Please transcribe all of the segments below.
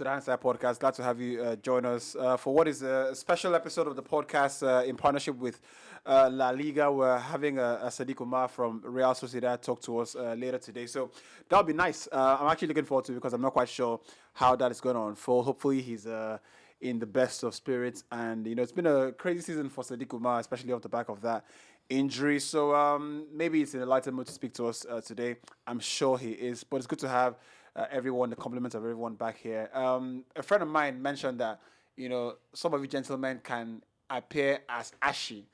to the Hindsight Podcast. Glad to have you join us for what is a special episode of the podcast in partnership with La Liga. We're having Sadiq Umar from Real Sociedad talk to us later today. So that'll be nice. I'm actually looking forward to it because I'm not quite sure how that is going to unfold. Hopefully he's in the best of spirits. And, it's been a crazy season for Sadiq Umar, especially off the back of that injury. So maybe it's in a lighter mood to speak to us today. I'm sure he is. But it's good to have everyone, the compliments of everyone back here. A friend of mine mentioned that, some of you gentlemen can appear as ashy.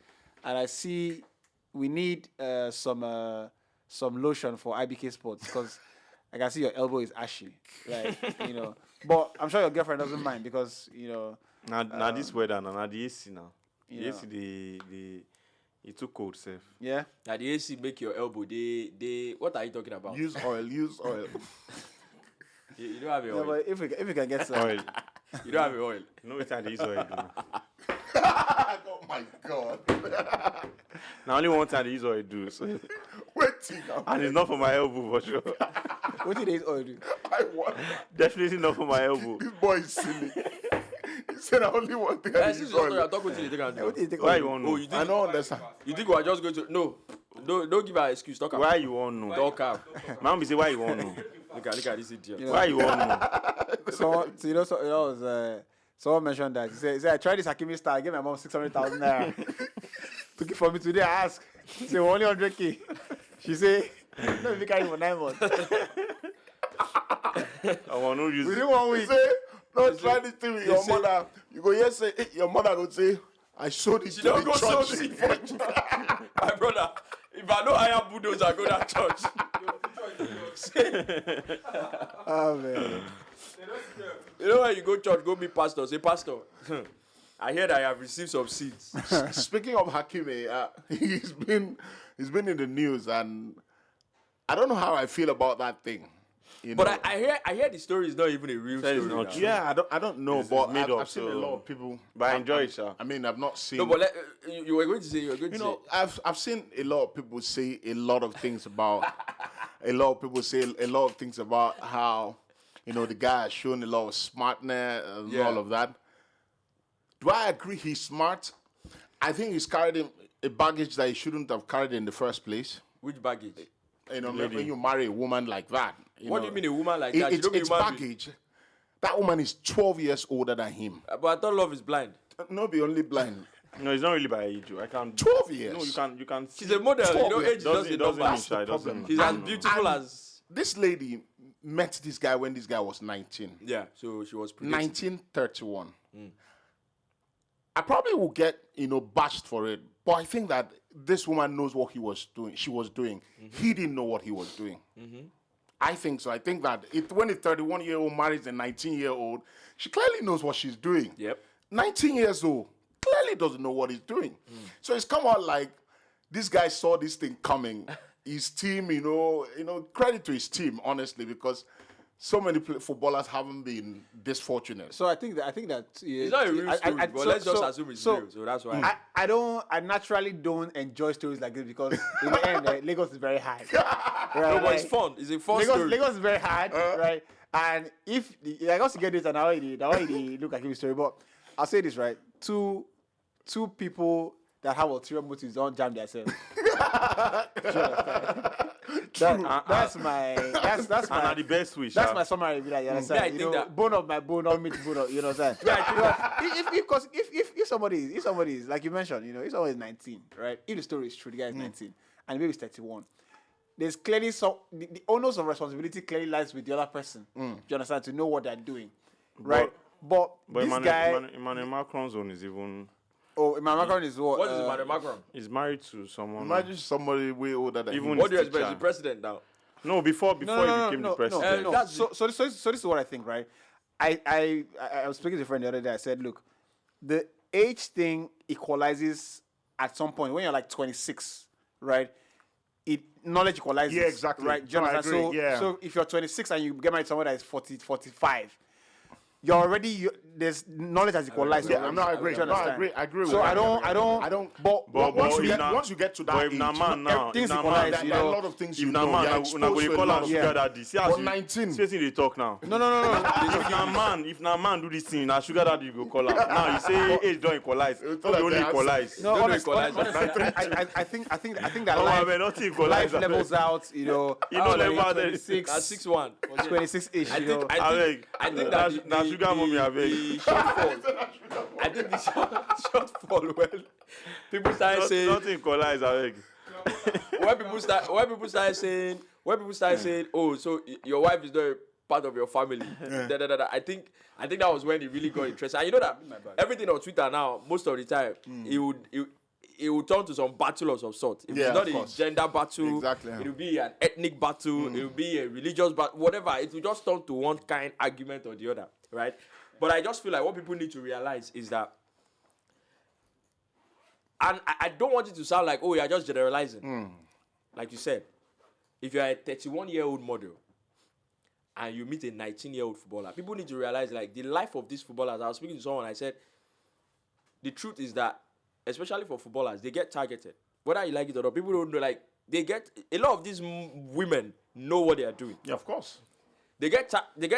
And I see we need some lotion for IBK Sports because I can see your elbow is ashy. But I'm sure your girlfriend doesn't mind because, Now this weather, now the AC now. The AC, it's too cold, safe. Yeah? Now the AC make your elbow, they what are you talking about? Use oil. You don't have a Yeah, oil. but if we can get some. Oil. You don't have a oil. No, it's not this oil. Do. Oh my God. Now only one time this oil do. So. Waiting. And it's not for my elbow for sure. What did they oil do? I want. Definitely not for my elbow. This boy is silly. He said I only want to This use is what oil. I'm talking to you. What did they Why oil you do? want Oh, no? you I think don't understand. you think we are just going to don't give her an excuse. Talk Why you want no? Talk up. Mom say why you want no? Look at this idiot. Why you want no? Someone mentioned that. He said, I tried this Hakimi style. I gave my mom 600,000 naira. Took it for me today. I asked. She said, only 100K. She said, no, if you carry for 9 months. I want no use. Within 1 He week. say, no, try this thing with your say- mother. You go, yes, say, your mother go say, I showed it She to don't the go so church. sick for my brother. If I know hire bulldozer, go that church. Oh, man. You know when you go church, go meet pastor. Say, pastor, I hear that I have received some seeds. Speaking of Hakimi, he's been in the news, and I don't know how I feel about that thing. But I hear the story is not even a real That is story. not now. true. Yeah, I don't know, It's but made up, I've seen a so- lot of people. But I enjoy it, sir. I mean, I've not seen. No, but you were going to say I've seen a lot of people say a lot of things about. A lot of people say a lot of things about how, the guy has shown a lot of smartness and Yeah. all of that. Do I agree he's smart? I think he's carried a baggage that he shouldn't have carried in the first place. which baggage? When you marry a woman like that. What do you mean a woman like that? She It's don't be human being. baggage. That woman is 12 years older than him. But I thought love is blind. No, be only blind. No, it's not really by age. I can't. 12 years. No, you can. She's a model. 12 Age is just a It doesn't number. mean shy. It doesn't. problem. She's as beautiful And as this lady met this guy when this guy was 19. yeah. So she was pretty. 1931. I probably will get, bashed for it, but I think that this woman knows what she was doing. He didn't know what he was doing. I think so. I think that when a 31-year-old marries a 19-year-old, she clearly knows what she's doing. Yep. 19 years old, clearly doesn't know what he's doing. So it's come out like this guy saw this thing coming. His team, credit to his team, honestly, because so many footballers haven't been this fortunate. So I think that It's not a real story, but let's just assume it's real. So that's why. I naturally don't enjoy stories like this because in the end, Lagos is very hard. No, Right? but it's fun. It's a fun story. Lagos is very hard, right? And if I got to get this, and I already look like a story, but I'll say this right: two people that have ulterior motives don't jam themselves. That's my the best wish. that's my summary. Like, you understand? Yeah, I think that- bone of my bone, not meat bone. You know what I'm saying? Yeah. If somebody is like you mentioned, if somebody is 19, right? If the story is true, the guy is 19, and maybe he's 31. There's clearly the onus of responsibility clearly lies with the other person. Do you understand? To know what they're doing, right? But this guy, Emmanuel Macron's own is even. Emmanuel Macron is what? What is Emmanuel Macron? He's married to someone. Imagine somebody way older than Even him. What do you his expect? teacher. The president now. No, before he became the president. No. So this is what I think, right? I was speaking to a friend the other day. I said, look, the age thing equalizes at some point when you're like 26, right? Knowledge equalizes. Yeah, exactly. Right? Do you No, I understand? agree, yeah. So if you're 26 and you get married to someone that is 40, 45, there's knowledge has equalized. Yeah, I'm not agreeing. Do you No, I understand? agree with So that. I don't. But once if you get to that but if age, na man now, everything's if na equalized, man, you there are a know. lot of things if you na know. man, You're una go exposed dey to a call lot am of sugar things. daddy. See But as 19. see wetin dey talk now. No. If na man do this thing, na sugar daddy you go call am. Now you say age don equalize. No be only equalize. No, honestly, equalize. I think that Oh, life, man, nothing equalize. life levels out. You know, You know level out there. 26, That's 6-1. 26-ish. You know, I think that na sugar mommy the abeg. shortfall. I think the shortfall when people started saying Nothing equalize abeg. when people started saying, oh, so your wife is not a part of your family. I think that was when it really got interesting. And you know that everything on Twitter now, most of the time, it will turn to some battle of some sort. If Yeah, it's not of a course. gender battle, Exactly. it will be an ethnic battle, it will be a religious battle, whatever. It will just turn to one kind argument or the other, right? But I just feel like what people need to realize is that, and I don't want it to sound like, oh, you're just generalizing. Like you said, if you're a 31-year-old model and you meet a 19-year-old footballer, people need to realize, like, the life of these footballers. I was speaking to someone, I said, the truth is that, especially for footballers, they get targeted. Whether you like it or not, people don't know, like, a lot of these women know what they are doing. Yeah, of course. They get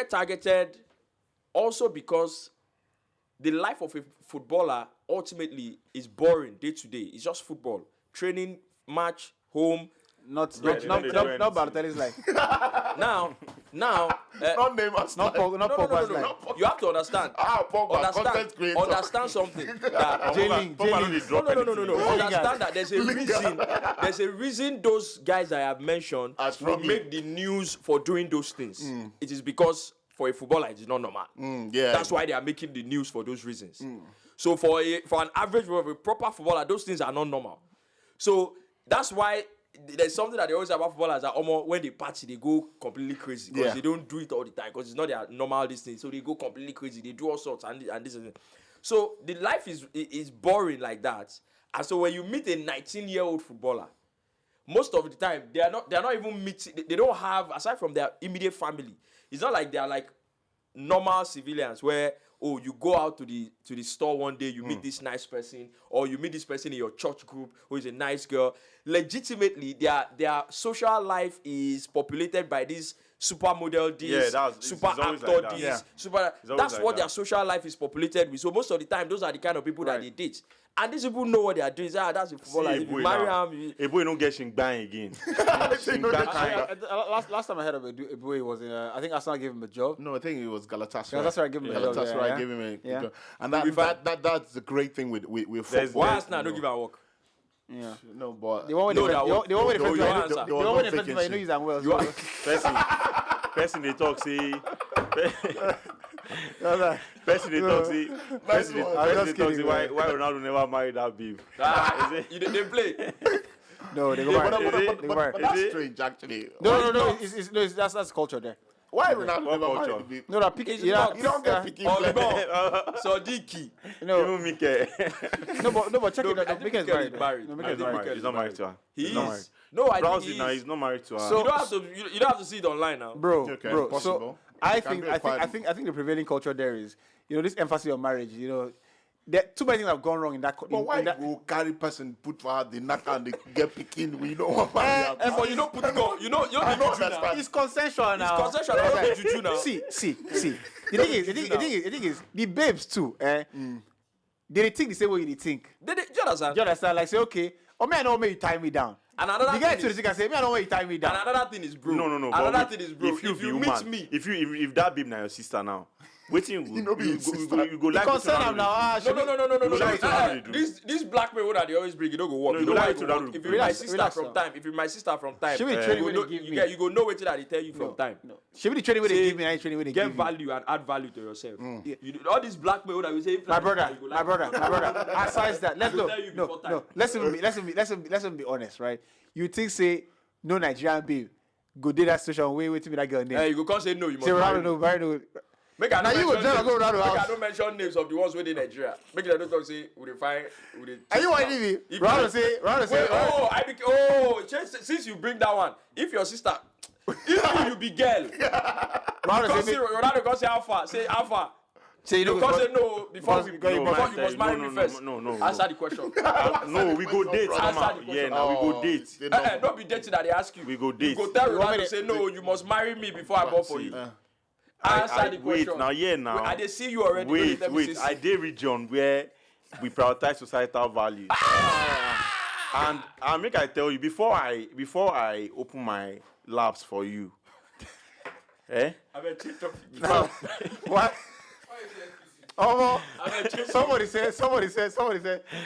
targeted also because the life of a footballer ultimately is boring day to day. It's just football, training, match, home. not Balotelli's life. Now, Not name us. Not Pogba's life. you have to understand. Pogba, content creator. Understand something. That Jailing. No. Understand that there's a reason. There's a reason those guys I have mentioned Are will struggling. make the news for doing those things. It is because for a footballer it is not normal. Yeah. That's why they are making the news for those reasons. So for an average, for a proper footballer, those things are not normal. So that's why there's something that they always say about footballers that when they party, they go completely crazy because Yeah. they don't do it all the time because it's not their normal distance. So they go completely crazy. They do all sorts and this and that. So the life is boring like that. And so when you meet a 19-year-old footballer, most of the time they are not even meeting. They don't have, aside from their immediate family, it's not like they are like normal civilians where, oh, you go out to the store one day, you meet this nice person, or you meet this person in your church group who is a nice girl. Legitimately, their social life is populated by these supermodel this, super it's always actor like that. this, Yeah. super. always That's like what that. their social life is populated with. So most of the time, those are the kind of people that they date. And these people know what they are doing. Say, that's a footballer. If you marry him, a boy don't get Shingbang again. Last time I heard of Eboué was in, I think Arsenal gave him a job. No, I think it was Galatasaray. Galatasaray gave him a job, Galatasaray yeah. gave him a Yeah. job. And that's the great thing with There's- football. why Yeah, Arsenal don't give her work? Yeah. No, but The one with No, the that was- one with the no, first you one, answer. the one with the first one, you know he's unwell. So. Person they talk say. Person they talk say. Person they talk say kidding, why Ronaldo never married that babe. They play. No, they go Yeah, back. but that's strange, actually. No. It's that's culture there. Why Ronaldo What never culture? married the babe? No, that pick. It's Yeah, not. You don't get picking flex. Sodiki. no, Even Mike. no, but check it out. I think Mika is Mikel is married. married. No, I Mika is think married. He's not married to her. He He's not married. is. No, I think Browse he it now. is. He's not married to her. You don't have to see it online now. Bro. Okay, So possible. I Can think do it quietly. I think the prevailing culture there is, this emphasis on marriage. There too many things have gone wrong in that. But why in that, go carry person put for her the knack and they get picking? We don't want marry her. But you don't put go. You know I don't juju now. understand. it's consensual now. Consensual, I don't do juju now. See. The thing is, the babes too. They think the same way you think. Do you understand? You understand? Like say, okay, I know where you tie me down. And another The guy thing to the is, thing can say, I know where you tie me down. and another thing is, bro. No. Another but thing is, bro. If you be meet woman, me, if that babe na your sister now, waiting you know be his sister. you go The like concern wetin am now. no. like to how they do. This black men that they always bring, you don't go work. No, You you know why like it to go that work? do. If you're my Relax, sister relax from now. time, if you're my sister from time, She be the you training go wey know- they give you me. get- you go know what that they tell you from time. She be the training where they Say, give me, I training where they Get give me. value and add value to yourself. All these black men that we say, My brother. Aside that, let's will tell you before time. no. Let's be honest, right? You think say no Nigerian babe go date that situation way to me that girl name. You go come say no, you must Say marry Ronaldo, me. no. Make I Now don't you go mention tell her go names. Ronaldo Make I house. don't mention names of the ones where they Nigeria. Make I don't talk say we dey find we dey. Are you whining me? If Ronaldo you- say. Since you bring that one, if your sister, if you be girl, Ronaldo come say. see Ronaldo come say alpha, So you know, Because they know before because- we because go, you before must- you must marry me first. No. Answer the question. No, we go date. Answer Somehow. the Yeah, question. now we go date. They know. Don't be dating that they ask you. We go You date. go tell You want me Ronaldo to- say no, you must marry me before I bought for you. Answer the wait, question. now, yeah, now. Wait, I dey see you already. Don't you tell me Wait. say I did region where we prioritize societal values. And make I tell you, before I open my labs for you, I'm a cheat of what? Oh, somebody said,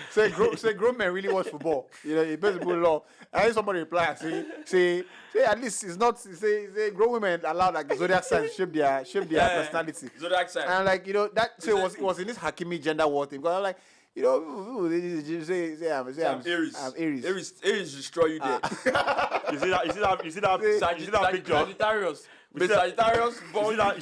say grown men really watch football. You know, it basically law. I heard somebody reply, say, at least it's not, say grown women allowed like the zodiac signs shape their personality. Zodiac sign. And I'm like, you know, that say it was in this Hakimi gender war thing. Because I'm like, you know, they say I'm Aries. I'm Aries. Aries destroy you there. you see that picture? Sagittarius. The Sagittarius born you down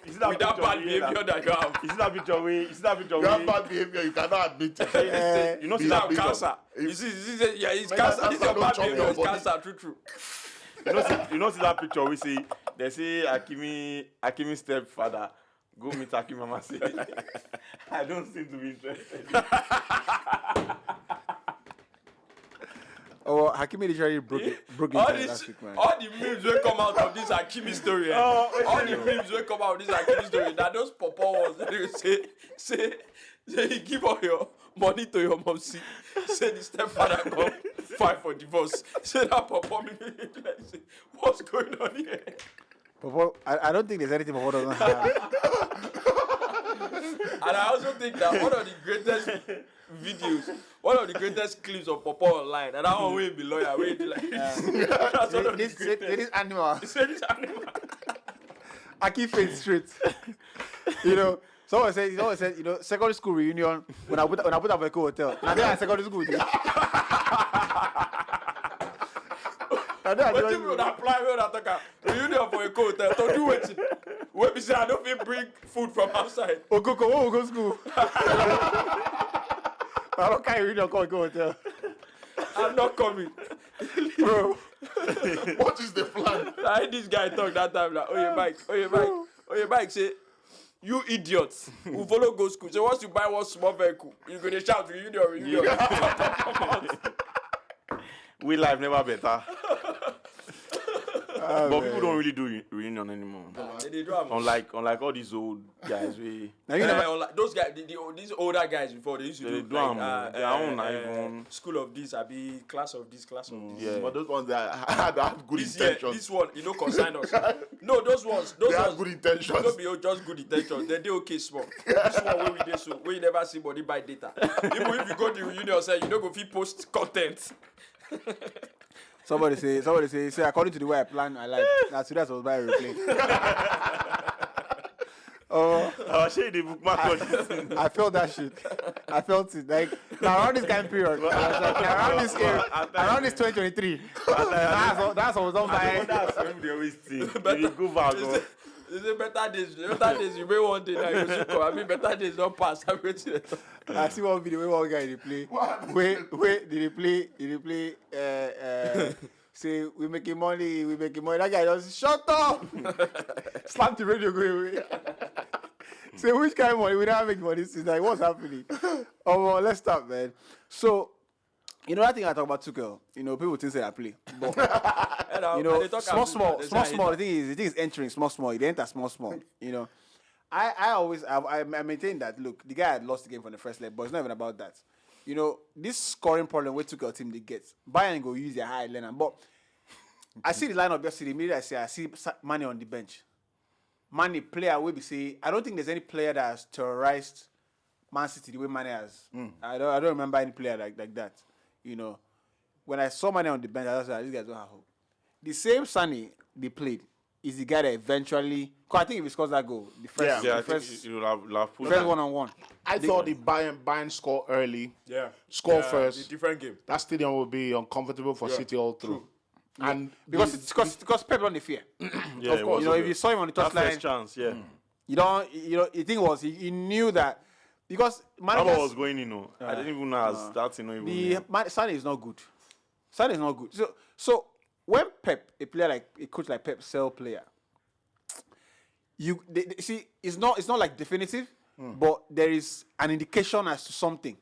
you see that with that picture bad here behavior that you have. You see that picture where? You see that picture You where? have bad behavior. You cannot admit it. You know, see Now that cancer. You see, yeah, it's cancer. This is your don't bad chop behavior. your It's body. cancer. True. you know, see that picture we see. They say Hakimi stepfather. Go meet Hakimi mama. Say, I don't seem to be interested. Oh, Hakimi literally broke All it this, last week, man. all the memes will come out of this Hakimi story. All the memes will come out of this Hakimi story. That those papa ones, they say you give all your money to your mom. Say the stepfather come file for divorce. Say that papa me say, what's going on here? Papa, I don't think there's anything Papa doesn't have. And I also think that one of the greatest videos, one of the greatest clips of Papa online, and that one will be lawyer, will be like that's one of the greatest. This animal. Say this animal. I keep face straight. You know, someone said, you know, secondary school reunion when I put up a hotel. Now they are secondary school. What you would apply when I talk about reunion for a hotel? Don't do it. When we say I don't even bring food from outside. Okoko, where we go school? I don't carry reunion call go hotel. I'm not coming. Bro, What is the plan? I heard this guy talk that time like, oh your bike say, you idiots who follow go school. So once you buy one small vehicle, you're gonna shout reunion. We life never better. But man. people don't really do reunion anymore. They do have Unlike all these old guys, now you never. like those guys, these older guys before they used to they do do like, their own even. school of this, I be class of this, class of this. Yeah. But those ones that have good This year, intentions. this one, consign us. No, those ones, They have good intentions. Don't be just good intentions. They okay small. This one where we dey so, where you never see body buy data. Even if you go to reunion, say you don't go fit post content. Somebody say, according to the way I plan my life, now today I was buying a replay. Oh, I'll show you the bookmark on this thing. I felt that shit. I felt it. Like, now around this time period, I was like, now around this 2023, that's what I was done I by. wonder how some they always think. They go back. Oh. They say better days. Better days. You may one day now you go come. I mean, better days don't pass. I wait till I see one video where one guy they play. Wait, did he play? Say we making money. That guy just shut up. Slam the radio go away. Say which kind of money? We don't make money. Since like what's happening? Oh, well, let's start, man. So. You know that thing I talk about Tuchel. You know people think say I play, but you know small. The thing is entering small. It enter small. You know, I maintain that. Look, the guy had lost the game from the first leg, but it's not even about that. You know, this scoring problem with Tuchel team they get. Bayern go use their high line, but I see the lineup yesterday. Immediately I see Mane on the bench. Mane player will be say I don't think there's any player that has terrorized Man City the way Mane has. I don't remember any player like that. You know, when I saw Mane on the bench, I was like, these guys don't have hope. The same Sonny they played is the guy that eventually, cause I think if he scores that goal, the first, Yeah, the I think first, you'll have put first one-on-one. I thought the Bayern score early, Yeah. score Yeah, first. the different game. That stadium will be uncomfortable for City all through. And Because Pep on the fear. Yeah, Of course, you know, if you saw him on the that touchline, first chance, yeah. the thing was he knew that because That managers, was going, I didn't even know as that's even. Sané is not good. Sané is not good. So when Pep, a coach like Pep, sell player, see, it's not like definitive, but there is an indication as to something.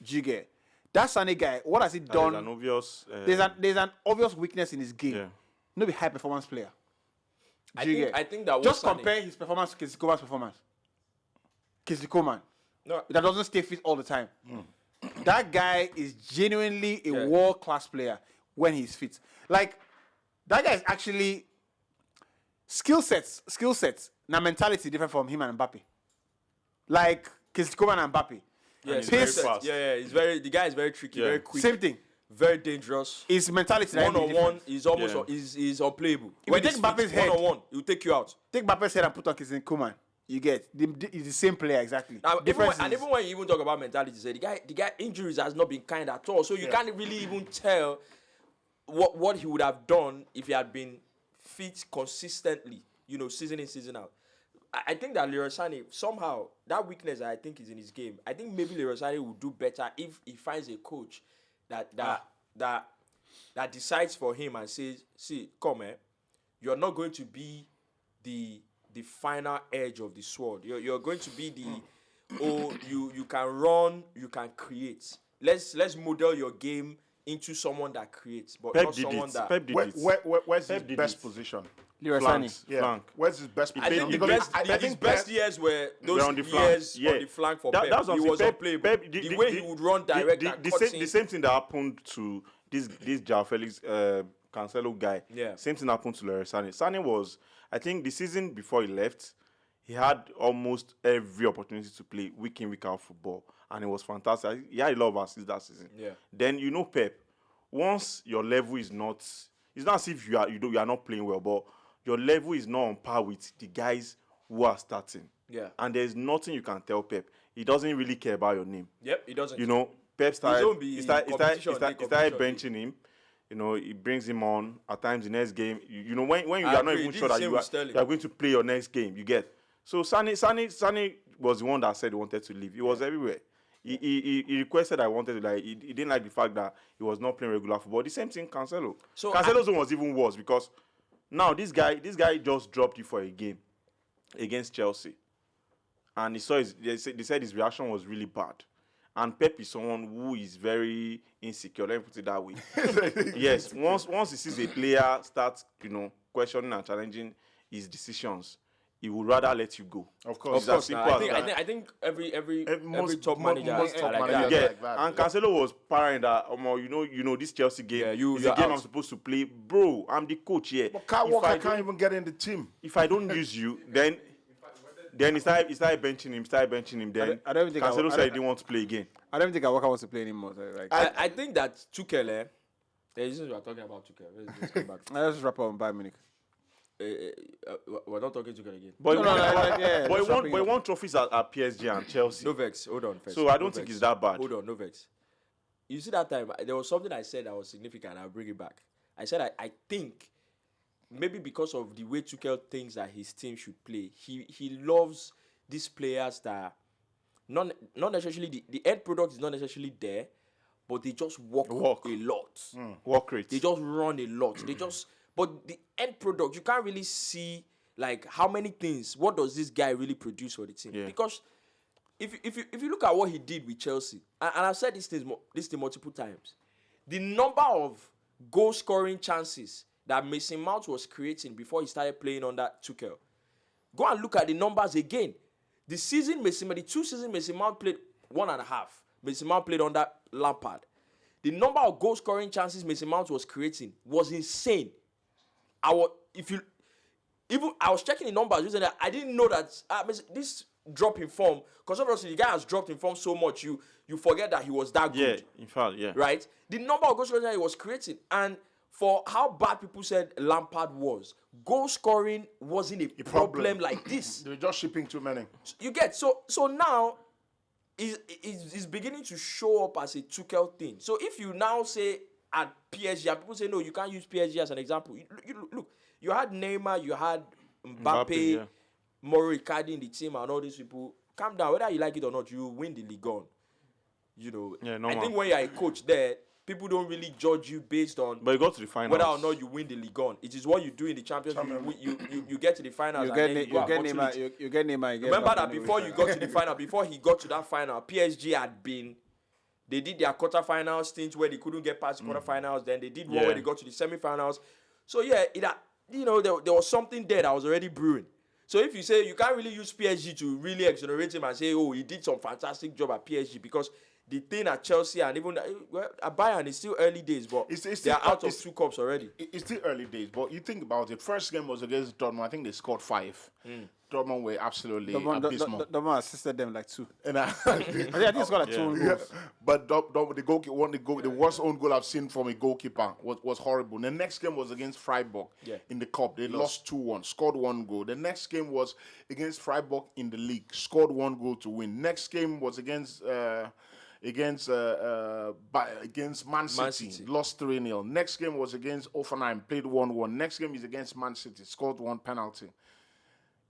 Do you get? That Sané guy, what has he done? There's an obvious. There's an obvious weakness in his game. Yeah. No be high performance player. I Do you think, get? I think that Just was compare his performance to Kingsley Coman's performance. Kingsley Coman. No, That doesn't stay fit all the time. That guy is genuinely a world-class player when he's fit. Like, that guy is actually skill sets. Now mentality different from him and Mbappe. Like Kingsley Coman and Mbappe. yeah, he's very very fast. Yeah, he's very. The guy is very tricky, Yeah. very quick, Same thing. very dangerous. His mentality that One on one is almost Yeah. is unplayable. If you take Mbappe's head- one on one, he'll take you out. Take Mbappe's head and put on Kingsley Coman. You get he's the same player exactly. Now, Difference even when you even talk about mentality, say the guy injuries has not been kind at all. So you can't really even tell what he would have done if he had been fit consistently, season in, season out. I think that Leroy Sané, somehow, that weakness that I think is in his game, I think maybe Leroy Sané will do better if he finds a coach that decides for him and says, see, come, you're not going to be the final edge of the sword. You're going to be you can run, you can create. Let's model your game into someone that creates, but Pep not did someone it. that. Pep did Where's it. his did best it. position? Leroy Flanks, Sané. Yeah. flank. Where's his best I position? think Because his best years were those on the flank. years Yeah. on the flank for That- Pep. that's what He I'm was saying. unplayable. Pep- the way he would run direct and cut the same thing that happened to this João Felix Cancelo guy. Yeah. Same thing happened to Leroy Sané. Sané was, I think, the season before he left, he had almost every opportunity to play week in, week out football, and it was fantastic. He had a lot of assists that season. Yeah. Then Pep, once your level is not, it's not as if you are not playing well, but your level is not on par with the guys who are starting. Yeah. And there's nothing you can tell Pep. He doesn't really care about your name. Yep, he doesn't. Pep started, don't be he started competition, benching competition. him. He brings him on at times the next game. When you I are not agree. even He sure did the that same you with are Sterling. going to play your next game, you get. So Sané was the one that said he wanted to leave. He was everywhere. He requested I wanted to, he didn't like the fact that he was not playing regular football. The same thing Cancelo. So Cancelo's one was even worse because now this guy just dropped you for a game against Chelsea. And they said his reaction was really bad. And Pep is someone who is very insecure. Let me put it that way. Yes, once he sees a player start, questioning and challenging his decisions, he would rather let you go. Of course. It's as simple as that. I think every Most top manager most is top like managers that. Yeah, like that, and yeah. Cancelo was parrying that. This Chelsea game Yeah, is you're a game out. I'm supposed to play, bro. I'm the coach here. But Kyle If Walker I can't don't- even get in the team. If I don't use you, then he started benching him. Then I don't think Cancelo said he didn't want to play again. I don't think Walker wants to play anymore. So, like, I think that Tuchel, since we are talking about Tuchel, let's come back. let's just wrap up on Bayern Munich. We're not talking Tuchel again. But No, yeah, he let's wrap it up. won trophies at PSG and Chelsea. No vex. Hold on first. So I don't No think vex. it's that bad. Hold on, no vex. You see that time, there was something I said that was significant. I'll bring it back. I said I think maybe because of the way Tuchel thinks that his team should play, he loves these players that not necessarily the end product is not necessarily there, but they just walk a lot. Work rate. They just run a lot. But the end product, you can't really see like how many things. What does this guy really produce for the team? Yeah. Because if you look at what he did with Chelsea, and I've said this thing multiple times, the number of goal scoring chances that Mason Mount was creating before he started playing under Tuchel. Go and look at the numbers again. The two seasons Mason Mount played 1.5. Mason Mount played under Lampard. The number of goal scoring chances Mason Mount was creating was insane. I was checking the numbers recently. I didn't know that this drop in form, because obviously the guy has dropped in form so much, you forget that he was that good. Yeah, in fact, yeah. Right? The number of goal scoring he was creating, and for how bad people said Lampard was, goal scoring wasn't a problem like this. They're just shipping too many. You get so now is beginning to show up as a Tuchel thing. So if you now say at PSG, and people say no, you can't use PSG as an example. Look, you had Neymar, you had Mbappe, yeah. Mauro Icardi in the team, and all these people. Calm down, whether you like it or not, you win the league on. Yeah, I normal. think when you're a coach there, people don't really judge you based on But you got to the finals. whether or not you win the league on. It is what you do in the Champions League. You get to the finals You and get then you go get unfortunately. Neymar. You get Neymar. You get Remember Mbappe that anyway. before you got to the final, before he got to that final, PSG had been. They did their quarterfinals stint where they couldn't get past the quarterfinals. Then they did one where they got to the semifinals. So yeah, there was something there that was already brewing. So if you say you can't really use PSG to really exonerate him and say, oh, he did some fantastic job at PSG, because the thing at Chelsea and even at Bayern is still early days, but they are out of 2 cups already. It's still early days, but you think about it. First game was against Dortmund. I think they scored 5. Dortmund were absolutely abysmal. Dortmund assisted them like 2. And I think he scored like 2 own goals. But the goalkeeper won the worst own goal I've seen from a goalkeeper was horrible. The next game was against Freiburg in the cup. They lost 2-1, scored 1 goal. The next game was against Freiburg in the league, scored 1 goal to win. Next game was against Man City, lost 3-0. Next game was against Hoffenheim, played 1-1. Next game is against Man City, scored 1 penalty.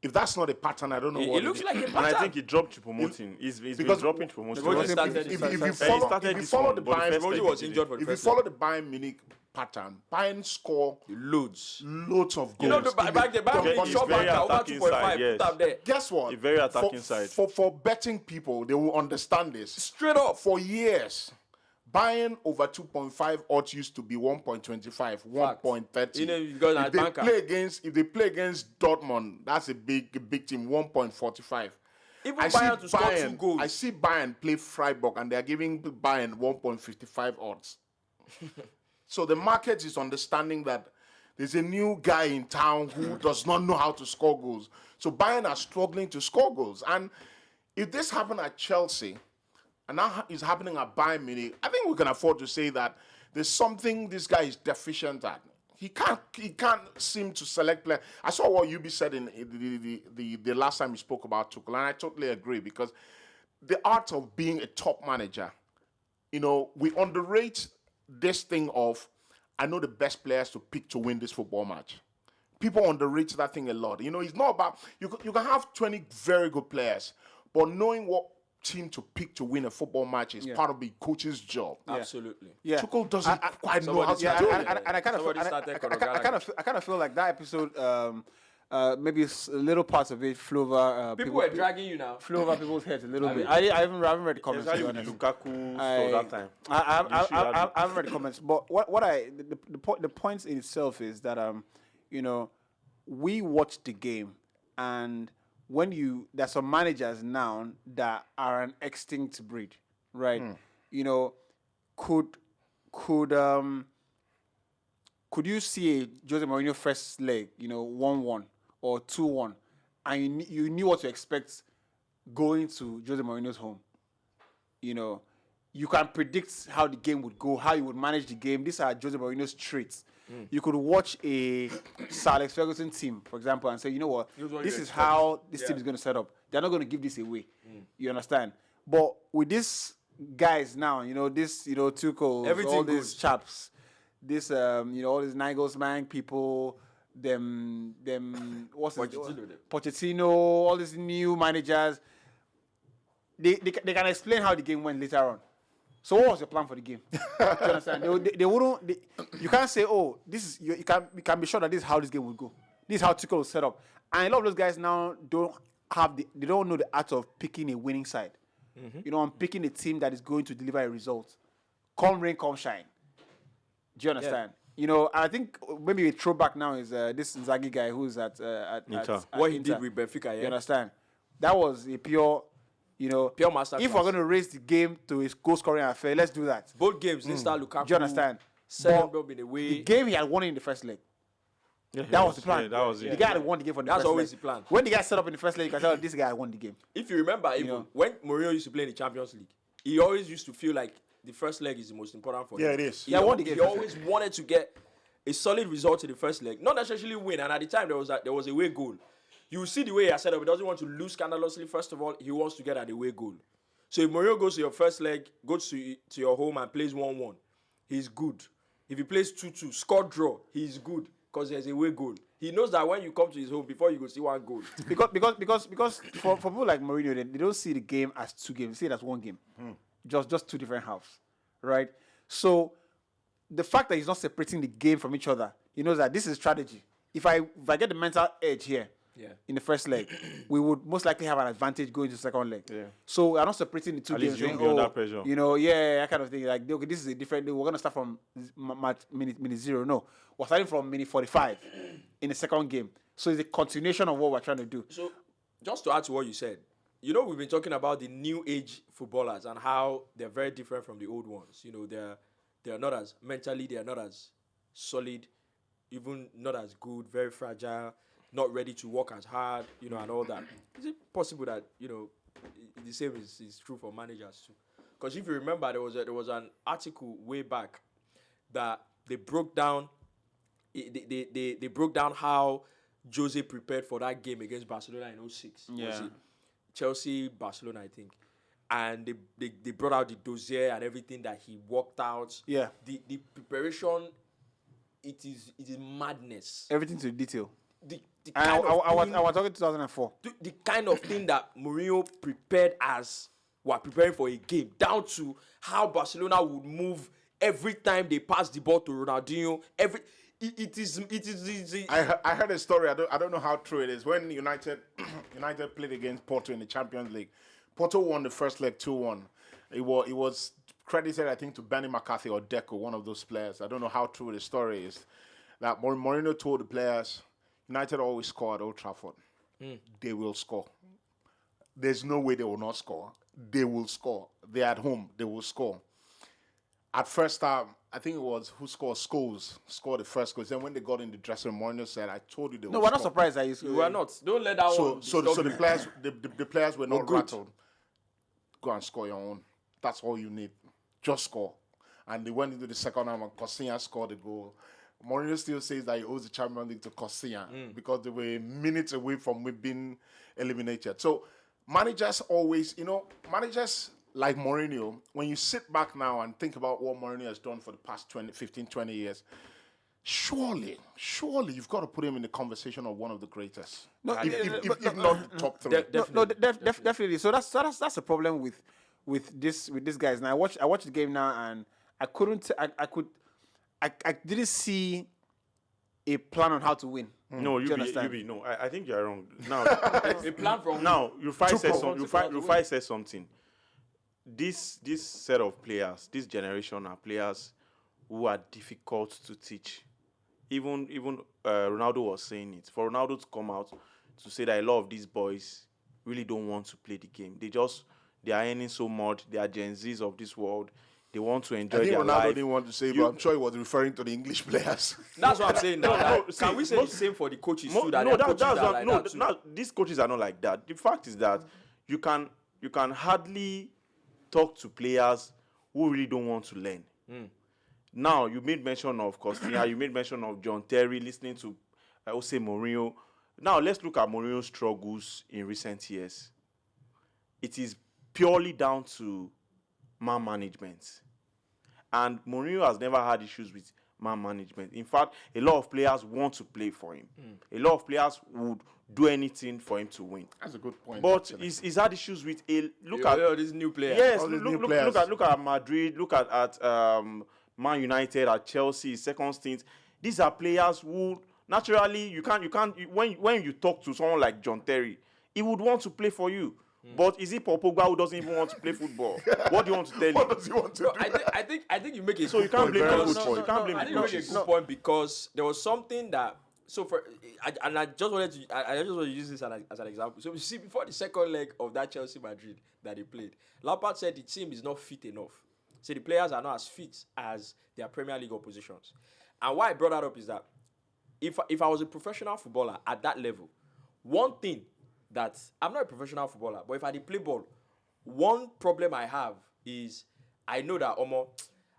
If that's not a pattern, I don't know what It looks like a pattern. And I think he dropped to promoting. He's been dropping to promoting. If you follow the Bayern, if you follow the Bayern Munich pattern, Bayern score loads of goals. You know, back the He's short very banter over attacking 2.5 side, yes. put up there. Guess what? A very attacking side. For betting people, they will understand this. Straight up. For years, Bayern over 2.5 odds used to be 1.25, 1.30. You know, you got that banker. If they play against Dortmund, that's a big team, 1.45. Even Bayern to score 2 goals. I see Bayern play Freiburg and they are giving Bayern 1.55 odds. So the market is understanding that there's a new guy in town who does not know how to score goals. So Bayern are struggling to score goals. And if this happened at Chelsea, and now it's happening at Bayern Munich, I think we can afford to say that there's something this guy is deficient at. He can't seem to select players. I saw what Yubi said in the last time we spoke about Tuchel, and I totally agree, because the art of being a top manager, we underrate this thing of, I know the best players to pick to win this football match. People underrate that thing a lot. It's not about, you can have 20 very good players, but knowing what team to pick to win a football match is part of the coach's job. Absolutely. Yeah. Tuchel doesn't quite know how to do it. And I kind of feel like that episode, maybe a little parts of it flew over. People were dragging you now. Flew over people's heads a little bit. I haven't read the comments. Exactly with Lukaku for that time. I haven't read the comments, but the point in itself is that we watched the game, and there's some managers now that are an extinct breed, right? Could you see a Jose Mourinho first leg, 1-1 or 2-1, and you knew what to expect going to Jose Mourinho's home? You can predict how the game would go, how you would manage the game. These are Jose Mourinho's traits. You could watch a Sir Alex Ferguson team, for example, and say, you know what, this is how this team is going to set up. They're not going to give this away. You understand? But with these guys now, Tuchel, all these chaps, all these Nagelsmann people, Pochettino, all these new managers, they can explain how the game went later on. So what was your plan for the game? Do you understand? They wouldn't. You can't say, oh, this is. You can be sure that this is how this game would go. This is how Tuchel will set up. And a lot of those guys now don't know the art of picking a winning side. I'm picking a team that is going to deliver a result. Come rain, come shine. Do you understand? I think maybe a throwback now is this Inzaghi guy who's at Inter. What he did with Benfica, yeah. You understand? That was a pure masterclass. If we're going to raise the game to a goal-scoring affair, let's do that. Both games, they start Lukaku. Do you understand? In a way. The game he had won in the first leg. That was the plan. Yeah, that was it. The guy had won the game for the That's first leg. always the plan. When the guy set up in the first leg, you can tell this guy won the game. If you remember, when Mourinho used to play in the Champions League, he always used to feel like the first leg is the most important for him. Yeah, it is. He always wanted to get a solid result in the first leg, not necessarily win. And at the time, there was a away goal. You see the way he has set up. He doesn't want to lose scandalously. First of all, he wants to get an away goal. So if Mourinho goes to your first leg, goes to your home and plays 1-1, he's good. If he plays 2-2, score draw, he's good because there's a away goal. He knows that when you come to his home, before you go see 1 goal. Because for people like Mourinho, they don't see the game as 2 games. They see it as 1 game. Just 2 different halves, right? So the fact that he's not separating the game from each other, he knows that this is strategy. If I get the mental edge here, in the first leg, we would most likely have an advantage going to the second leg. Yeah. So we're not separating the two At games. least you saying, won't be under pressure. That kind of thing. Like, okay, this is a different. We're gonna start from minute 0. No, we're starting from minute 45 in the second game. So it's a continuation of what we're trying to do. So, just to add to what you said, we've been talking about the new age footballers and how they're very different from the old ones. They're not as mentally, they are not as solid, even not as good, very fragile, not ready to work as hard, and all that. Is it possible that the same is true for managers too? Because if you remember, there was an article way back that they broke down. They broke down how Jose prepared for that game against Barcelona in 2006. Yeah. Was it Chelsea, Barcelona, I think. And they brought out the dossier and everything that he worked out. Yeah. The preparation, it is madness. Everything to the detail. The And kind of I thing- was talking 2004. the kind of thing that Mourinho prepared as were preparing for a game, down to how Barcelona would move every time they pass the ball to Ronaldinho. It is. I heard a story. I don't know how true it is. When United played against Porto in the Champions League, Porto won the first leg 2-1. It was credited, I think, to Benny McCarthy or Deco, one of those players. I don't know how true the story is. That Mourinho told the players, United always score at Old Trafford. They will score. There's no way they will not score. They will score. They're at home. They will score. At first time, I think it was who scored? Scholes scored the first goal. Then when they got in the dressing room, Mourinho said, "I told you they No, will we're not score." surprised that he's. You are not. Don't let that one. So the players, the players were not good. rattled. Go and score your own. That's all you need. Just score. And they went into the second half and Costinha scored the goal. Mourinho still says that he owes the Champions League to Costinha because they were minutes away from being eliminated. So managers always, managers like Mourinho, when you sit back now and think about what Mourinho has done for the past 15, 20 years, surely you've got to put him in the conversation of one of the greatest. No, if not the top three. Definitely. So that's the problem with this guys. Now I watched the game now and I didn't see a plan on how to win. No, Do you understand? no. I think you're wrong. Now, a plan from now Rufai said from something. This set of players, this generation are players who are difficult to teach. Even Ronaldo was saying it. For Ronaldo to come out to say that a lot of these boys really don't want to play the game. They are earning so much. They are Gen Zs of this world. They want to enjoy I think their Ronaldo life. didn't want to say, but I'm sure he was referring to the English players. That's what I'm saying now. No, Can see, we say the same for the coaches too? That no, their coaches that's are not, like no, that too? no, these coaches are not like that. The fact is that you can hardly talk to players who really don't want to learn. Now, you made mention of Costinha, you made mention of John Terry, listening to Jose Mourinho. Now, let's look at Mourinho's struggles in recent years. It is purely down to man management. And Mourinho has never had issues with man management. In fact, a lot of players want to play for him. A lot of players would do anything for him to win. That's a good point. But actually. he's had issues with These new players. Yes, All these new players. look at Madrid, look at Man United, at Chelsea, second stint. These are players who naturally when you talk to someone like John Terry, he would want to play for you. But is it Paul Pogba who doesn't even want to play football? What do you want to tell What him? does he want to No, do? I think you make a So good you can't point blame the because- coach. You can't blame I the think you make a coaches. good point because there was something that I just wanted to use this as an example. So you see, before the second leg of that Chelsea Madrid that they played, Lampard said the team is not fit enough. So the players are not as fit as their Premier League oppositions. And why I brought that up is that if I was a professional footballer at that level, one thing that I'm not a professional footballer, but if I did play ball, one problem I have is I know that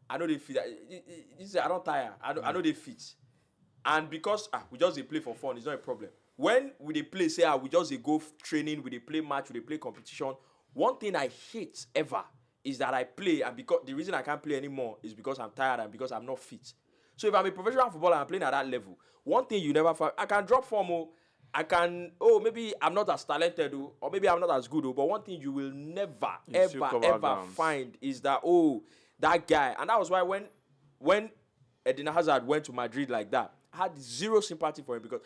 I know they fit. I don't tire. I know they fit. And because we just they play for fun, it's not a problem. When we they play, say we just they go training, we they play match, we they play competition. One thing I hate ever is that I play and because the reason I can't play anymore is because I'm tired and because I'm not fit. So if I'm a professional footballer and I'm playing at that level, one thing you never find, I can drop form, I can, maybe I'm not as talented, or maybe I'm not as good, but one thing you will never, You still ever, cover ever grounds. find is that, that guy. And that was why when Eden Hazard went to Madrid like that, I had zero sympathy for him because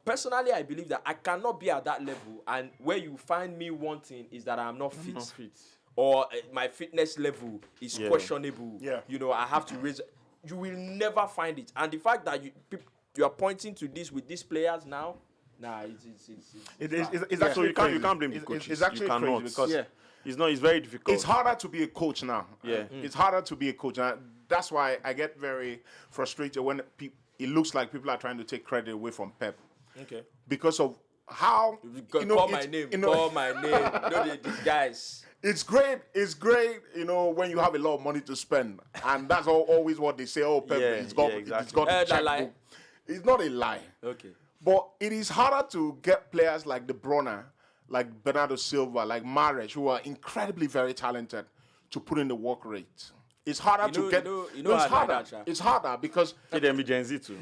personally, I believe that I cannot be at that level, and where you find me wanting is that I'm not fit. Or my fitness level is questionable. Yeah. You know, I have to raise. You will never find it, and the fact that you are pointing to this with these players now, It's So actually you crazy. can't blame the coaches. It's actually you cannot. crazy because It's very difficult. it's harder to be a coach now. Yeah. It's harder to be a coach. And that's why I get very frustrated when it looks like people are trying to take credit away from Pep. okay. Because of how Call my name. Call my name. No, these guys. It's great, when you have a lot of money to spend. And that's always what they say, Pep, it's got exactly. the That lie. checkbook. It's not a lie. Okay. But it is harder to get players like De Bruyne, like Bernardo Silva, like Mahrez, who are incredibly very talented, to put in the work rate. It's harder to get. It's harder. It's harder because They'll be Gen Z too.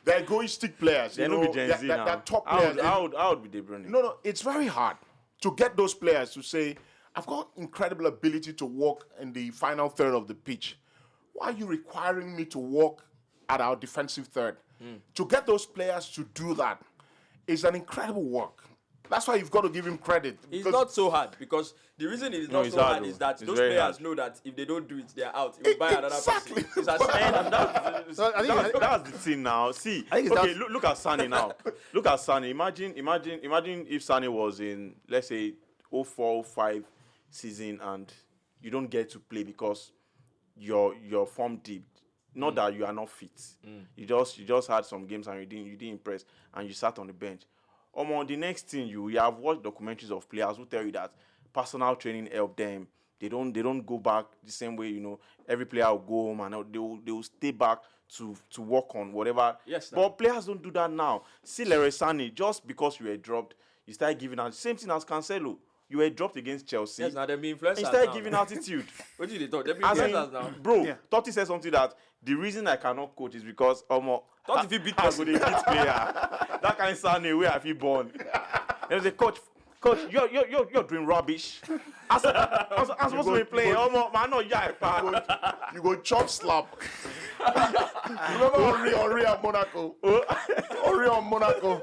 they're egoistic players. They're not be Gen Z now. They're top players. I would be De Bruyne. No, it's very hard to get those players to say, I've got incredible ability to walk in the final third of the pitch. Why are you requiring me to walk at our defensive third? To get those players to do that is an incredible work. That's why you've got to give him credit. It's not so hard because the reason it is not it's so hard, hard though. is that It's those very players hard. know that if they don't do it, they're out. He will buy another Exactly. person. It's as simple as that. That's the thing now. See, think it's okay, look at Sane now. Look at Sane. Imagine if Sane was in, let's say, 04-05 season and you don't get to play because your form dipped. Not that you are not fit. You just had some games and you didn't impress and you sat on the bench. The next thing you have watched documentaries of players who tell you that personal training helped them. They don't go back the same way, every player will go home and they will stay back to work on whatever. Yes, but players don't do that now. See Leroy Sané, just because you were dropped, you start giving out. Same thing as Cancelo. You were dropped against Chelsea. Yes, now they be influencers. You started now. giving attitude. What did they talk? They be As in, influencers now. bro, Totti said something that the reason I cannot coach is because Totti if he beat I person. go dey beat player. That kind of Sané where I feel born. There was a coach, you're doing rubbish. I'm supposed to be playing. Man, no, You go chop slap. Remember Henri at Monaco? Henri on Monaco.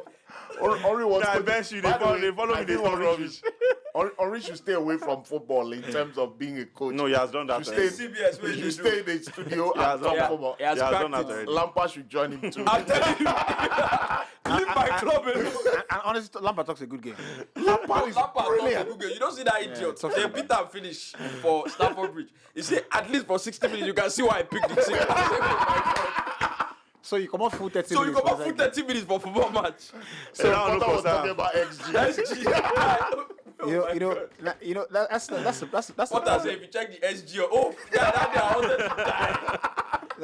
Henri was. I bet you they follow me. They talk rubbish. Henri should stay away from football in terms of being a coach. No, he has done that. You already. stay, CBS, what you you stay in the studio and has talk done- football. He has He has done cracked that it. already. Lampard should join him too. I'm telling you. Leave my club alone. And honestly, Lampard talks a good game. Lampard is Lampard brilliant. talks a good game. You don't see that idiot. talks They about beat and finish for Stamford Bridge. You see, at least for 60 minutes, you can see why I picked the team. So you come out full 30 So you minutes. come out full 30 minutes for football match. So now look Potter was for that. talking about XG. That's What I the say, if you check the SG, that day I wanted to die.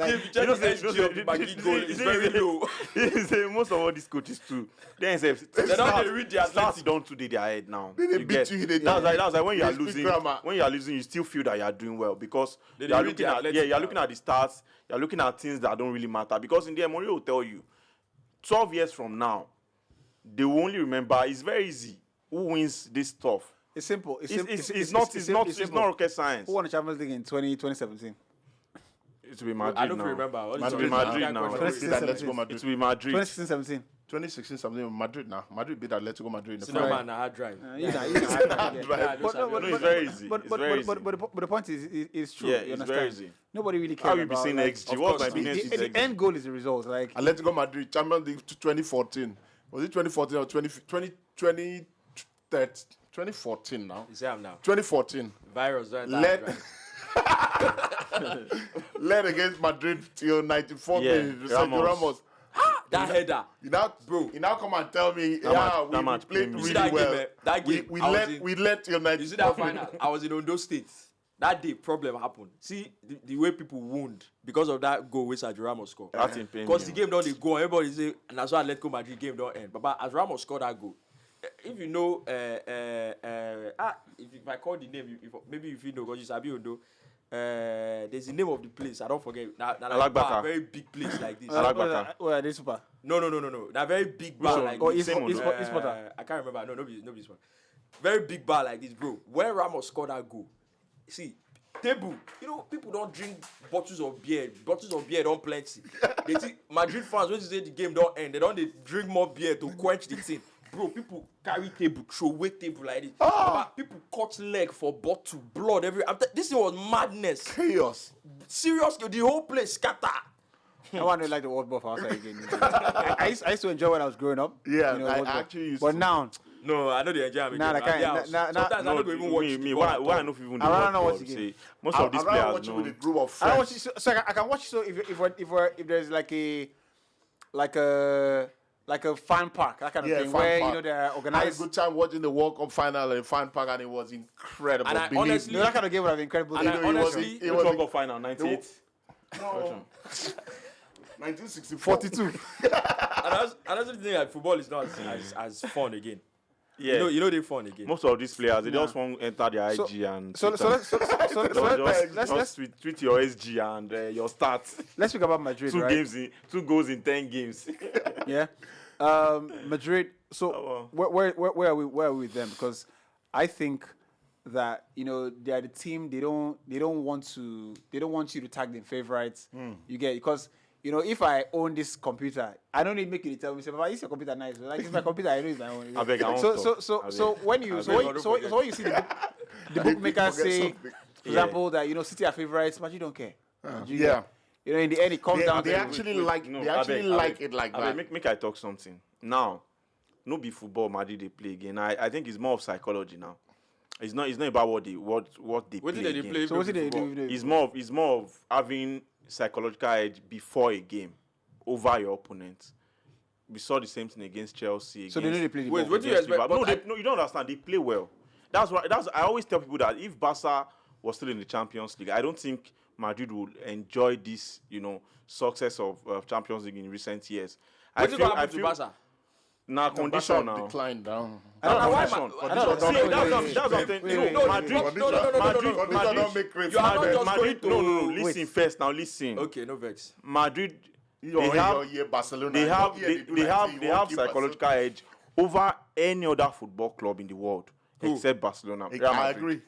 If you check the SG of the Maggi goal, it's very low. He say most of all these coaches too. They don't read the Athletic. don't today their head now. They beat get. you, they That's like when you are speak losing. grammar. When you are losing, you still feel that you are doing well because They you are read looking the at Athletic you are now. looking at the stats. You are looking at things that don't really matter because in the end, Mourinho will tell you, 12 years from now, they will only remember. It's very easy. Who wins this stuff? It's simple. It's not rocket science. Who won the Champions League in 2017? It will be Madrid I don't now. remember. What is It will it? be Madrid now. Madrid. Beat Atletico Madrid. It will be Madrid. 2016-17. 2016-17 Madrid now. Madrid beat Atletico Madrid in the See, final. no man, a hard drive. But No, it's very easy. But It's very easy. the point is true. Yeah, you it's understand? very easy. Nobody really cares How will you be about, saying like, XG? of What's course, my business is the XG? end goal is the result. Like Atletico Madrid, Champions League 2014. Was it 2014 or 2014 now? You say I'm now. 2014. Virus, don't Let- drive. Led against Madrid till 94 Yeah, minutes. Sergio Ramos. That header. You now, Bro. you now come and tell me, that match we played played me. You see really that well. game, that game, we I was led in- we led till 94 You see that final? I was in Ondo State. That day, problem happened. See the way people wound because of that goal which Sergio Ramos scored. That thing pain Because me. the game don't dey go, everybody say, and that's why Atletico Madrid game don't end. But as Ramos scored that goal, if you know, if I call the name, maybe if you know, because you sabi Ondo, there's the name of the place. I don't forget. Now like Alagbaka. a very big place like this. Alagbaka. Where they super? No. That very big bar one? like Oh, this. East Same one, Porter. I can't remember. No, nobody's one. Very big bar like this, bro. When Ramos scored that goal, see, Table. You know, people don't drink bottles of beer. Bottles of beer don't plenty. They think Madrid fans, when you say the game don't end, they drink more beer to quench the thing. Bro, people carry table, throw away table like this. People cut leg for bottle, blood, this thing was madness. Chaos. Seriously, the whole place scatter. I want to like the World Cup outside again. I used to enjoy when I was growing up. Yeah, you know, I World Cup. actually used But to. now, No, I know they enjoy them. Nah, I can't. Sometimes I don't even watch me. the Why ball at I know all. if even I rather not watch watch the the game. game. Most of these I'd rather players watch it with a know. group of I don't watch friends. it, so I can watch it. So if there's like a fan park, that kind of thing, fan where park. you know they're I had a organized. good time watching the World Cup final in fan park, and it was incredible. And I Believe honestly- me. No, that kind of game would have been incredible. And I it was- honestly- it Which was World Cup final? 98. no. 1964. 42. And that's the thing, like, football is not as fun again. Yeah. You know they're fun again. Most of these players, they just want to enter their So- IG and So Twitter. let's tweet your SG and your stats. let's speak about Madrid, right? 2 goals in 10 games. Yeah. Madrid. So Oh, where are we with them? Because I think that they are the team. They don't want you to tag them favorites. You get, because if I own this computer, I don't need to make you tell me, say, "Papa, is your computer nice?" Like, it's my computer. I know it's my own. I beg, I won't So talk. when you when you see the bookmakers Forget say, something. for example, that City are favorites, but you don't care. You Yeah. get? In the end, it comes down They to actually Wait, like no, they actually abeg, like abeg. it like Abeg, that. make I talk something. Now, no be football Madrid they play again. I think it's more of psychology now. It's not about what they What play did they again. play? So what did they football? do? It's more of having psychological edge before a game over your opponent. We saw the same thing against Chelsea. So they know they play the Wait, ball. what do you against expect? Liverpool. But No, you don't understand. They play well. That's I always tell people that if Barca was still in the Champions League, I don't think Madrid would enjoy this, success of Champions League in recent years. What did happen to Barca? Now condition Barca now. declined down. Condition. I don't know. See, that's Wait, something. wait, No, Madrid. no, Condition don't make great You are not football. just going to. No. Listen first. Now listen. Okay, no vex. Madrid. Barcelona. They have They they have psychological edge over any other football club in the world except Barcelona. Real I Madrid. agree.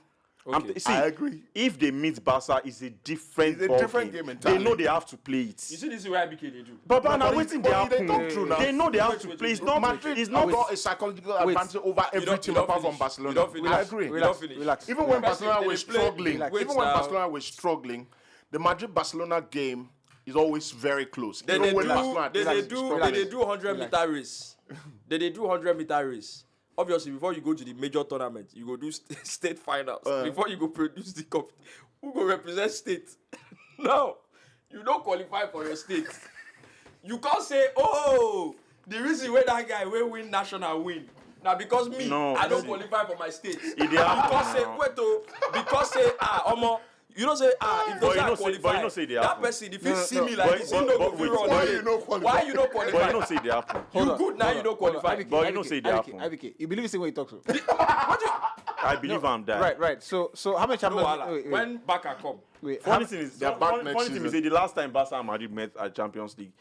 Okay. I agree. If they meet Barca, it's a different It's a ball different game They entirely. know they have to play it. You see this is where IBK they do. But But now it- waiting but they it happen. don't true now. They know they have to Wait, play. It's wait, not Madrid It's is not. got a psychological Wait. advantage over every team apart from Barcelona. You don't finish. Relax, I agree. relax, finish. relax. Even when Relax. Barcelona They was play- struggling, relax. even Wait when now. Barcelona was struggling, the Madrid-Barcelona game is always very close. Then Even they when Barcelona do is struggling. 100-meter race. Then they do 100-meter race. Obviously, before you go to the major tournament, you go do state finals. Before you go produce the cup, who go represent state? Now, you don't qualify for your state. You can't say, oh, the reason why that guy will win national win. Now because me, No, I don't see. qualify for my state. It dey happen Because say, now. wait oh, because say, omo, you don't say, if But those you are know say- qualified, but you know say they that happen. person, if you see me but- like this, he no go but fit wait, run why again. you no qualify? Why you don't But qualify? you know say they happen. You good now, you don't qualify. But you know say they happen. IBK, you believe the same way you talk to. I believe I'm that. Right. So how many No, champions? wahala. wait. When Barca come, Wait, Funny thing is, They're back funny next thing is, season. say the last time Barca and Madrid met at Champions League,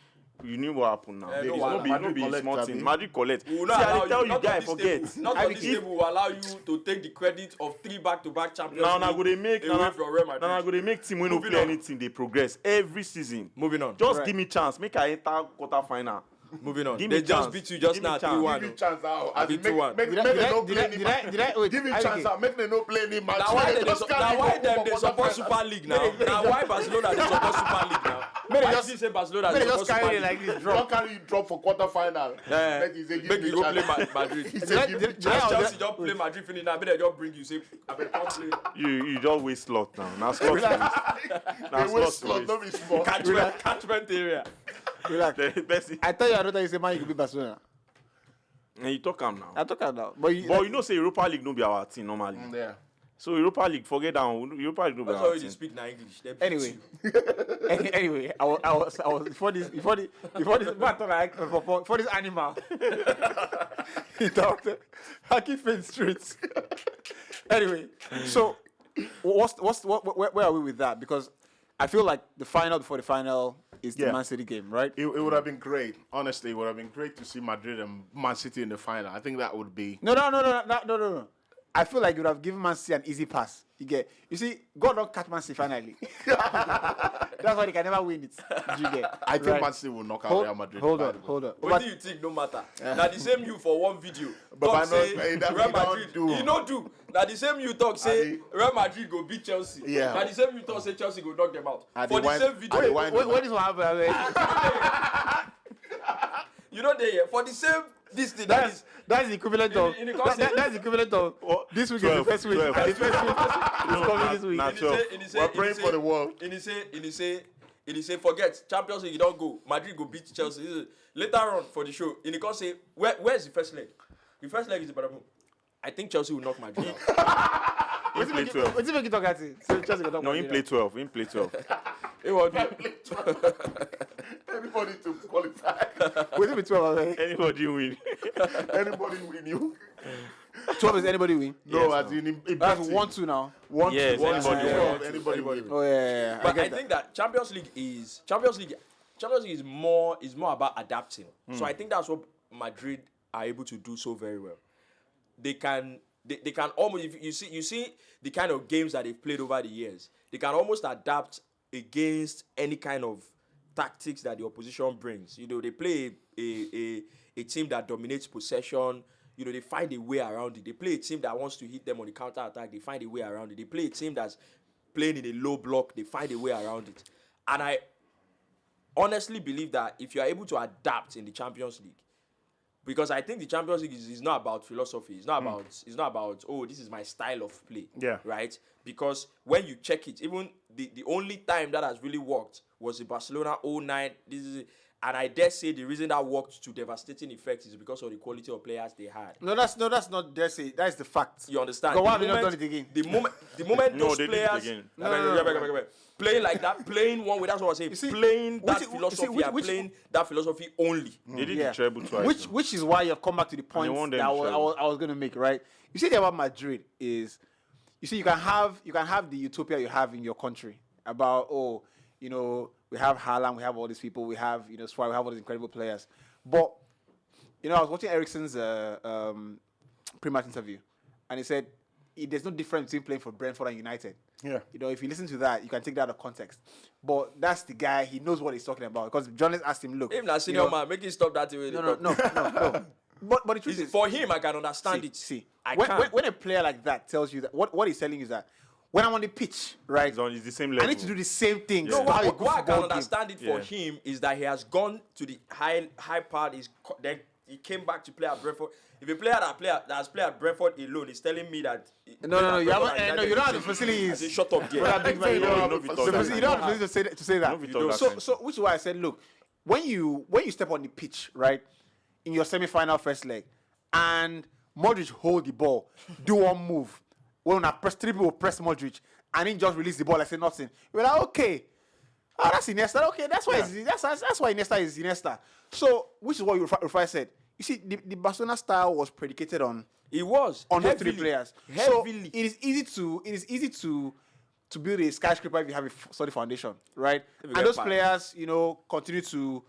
you knew what happened now. no It's wahala. no be Madrid a collect, small abi? thing. Madrid collect. we will See, not I allow dey tell you, not guy, on this forget. table, not on this table will allow you to take the credit of 3 back-to-back Champions Now, League go they make away from Real Madrid. now go they make team when no Moving play on. anything. They progress every season. Moving on. Just Right. give me chance. Make I enter quarter final. Moving on. Give me They just chance. beat you just Give me now, chance. 3-1. Give him chance out. As Be in, make 2-1. make Did I- them did I- no did play I- any did I- match. did I- wait, Give him IBK. chance out. Make them no play any match. Now why they Just carry now why him them for they quarter support final. Super League now? Now why Barcelona they support Super League now? May they Why just- did you say Barcelona May they they support just Super carry it League? like this, Don't drop. carry you drop for quarter final. Eh, Make you say, give make me you go play chance. Madrid. He Did say, I- give did- me did I- As chance. Chelsea just play Madrid finish now, they just bring you say, I beg can't play. You just waste slot now. Now slot. They waste slot, no be small. Catchment area. Relax. The best. I tell you, I don't think you say man you could be Barcelona. And you talk am now. I talk about, but you, But you know, say Europa League no be our team normally. Yeah. So Europa League, forget that one. Europa League no be That's our already team. speak now English. They beat Anyway. you. anyway, I was before this man thought like for this animal. He talked. I keep feeling streets. Anyway, so where are we with that? Because I feel like the final before the final is the Yeah. Man City game, right? It would have been great. Honestly, it would have been great to see Madrid and Man City in the final. I think that would be. No. I feel like you would have given Man City an easy pass. You see, God don't catch Man City finally. That's why they can never win it. You get? I think Right. Man City will knock out Real Madrid. Hold by on, the way. hold on. What But do you think? No matter. Now the same you for one video. But Talk I know- say that Real we don't Madrid. do. You know do. Now the same you talk say And Real Madrid go beat Chelsea. Yeah. Now the same you talk say Chelsea go knock them out. And For they the wind- same and they video. wind- what is what happened? You know they for the same this thing that is. That's the equivalent of in the that's the equivalent of this week is 12, the first week. 12. And the first week is coming this week. Nah, In the 12. say- in the say- We're in the praying say- for the world. In the say forget Champions League you don't go. Madrid go beat Chelsea. Later on for the show, in the call say where's the first leg? The first leg is the Bernabeu. I think Chelsea will knock Madrid out. He play 12. What do you make it talk at it? So Chelsea got No, he play 12. He play 12. It was Everybody to qualify. What do you 12 already? Anybody win. Anybody win you? 12 is anybody win? No, Yes, as in That's betting. 1-2 now. One, Yes, two, anybody two, win. twelve, anybody win. Oh yeah. But I get think that Champions League is more about adapting. So I think that's what Madrid are able to do so very well. They can almost if you see the kind of games that they've played over the years, they can almost adapt against any kind of tactics that the opposition brings. You know, they play a team that dominates possession. You know, they find a way around it. They play a team that wants to hit them on the counter attack. They find a way around it. They play a team that's playing in a low block. They find a way around it. And I honestly believe that if you are able to adapt in the Champions League, because I think the Champions League is not about philosophy. It's not about oh, this is my style of play. Yeah. Right? Because when you check it, even the only time that has really worked was the Barcelona 09. And I dare say the reason that worked to devastating effect is because of the quality of players they had. No, that's not dare say. That is the fact. You understand? But why have they not done it again? The moment No, those they did it players again. playing like that, playing one way, that's what I say. You see, Playing that which- philosophy which- which- playing that philosophy only. They did Yeah. the treble twice. Which is why you've come back to the point won that them I was going to make, right? You see, the thing about Madrid is, you see, you can have the utopia you have in your country about we have Haaland, we have all these people, we have Suarez, we have all these incredible players, but I was watching Eriksen's pre-match interview, and he said there's no difference between playing for Brentford and United. Yeah. If you listen to that, you can take that out of context. But that's the guy; he knows what he's talking about because journalists asked him, "Look, Even as senior man, make it stop that way. no. But the truth is, For him, I can understand it. See, I when, can. when a player like that tells you that, what he's telling you is that when I'm on the pitch, right, It's the same level. I need to do the same thing. No, No, to have a what good I can football game. understand it for Yeah. him is that he has gone to the high part. Then he came back to play at Brentford. If a player that has played at Brentford alone is telling me that No, you haven't. No, you don't have the facilities. I say, shut up, For that there. big man, you don't have no, the we talk facilities. that You don't have time. the facilities to say that. No, we talk that So, time. so which is why I said, look, when you step on the pitch, right, in your semi-final first leg, and Modric hold the ball, do one move, when I press 3 people press Modric, and then just release the ball like say nothing. We're like, okay, that's Iniesta. Okay, that's why that's why Iniesta is Iniesta. So, which is what Rufai said. You see, the Barcelona style was predicated on He was those heavily, 3 players. Heavily. So it is easy to build a skyscraper if you have a solid foundation, right? If you And get those packed. players, continue to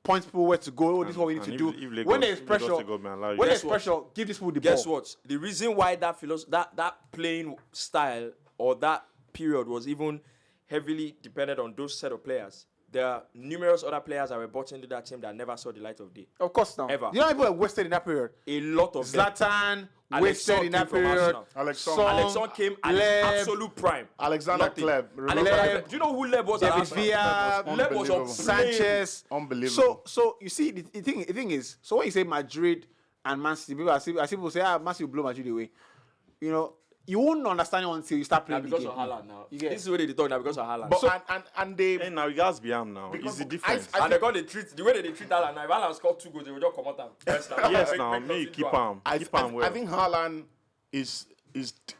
point people where to go. This is what we need to And do. if Lagos- When there's if Lagos pressure, take up, man, allow you. when Guess there's what? pressure, give this people the Guess ball. what? The reason why that playing style or that period was even heavily dependent on those set of players. There are numerous other players that were brought into that team that never saw the light of day. Of course, now. Ever. You know how people were wasted in that period. A lot of them. Zlatan Alexon wasted in that came from period. Arsenal. Song, Alexon came at his Leb, absolute prime. Alexander Nothing. Kleb. Remember? Leb, do you know who Leb was at David Arsenal? Villa, Leb was on Unbelievable. Sanchez. Unbelievable. So you see, the thing is, so when you say Madrid and Man City, I see people say, Man City will blow Madrid away. You won't understand it until you start Now playing the because game. of Haaland now. You get This is what they talk now because of Haaland. But and they Hey, now you guys be am now. Because It's the I- difference. I- and they got the way they treat Haaland now. If Haaland scored 2 goals, they will just come out and press now. Yes, Make- now make me nothing keep do am. I, Keep I, am well. I think Haaland is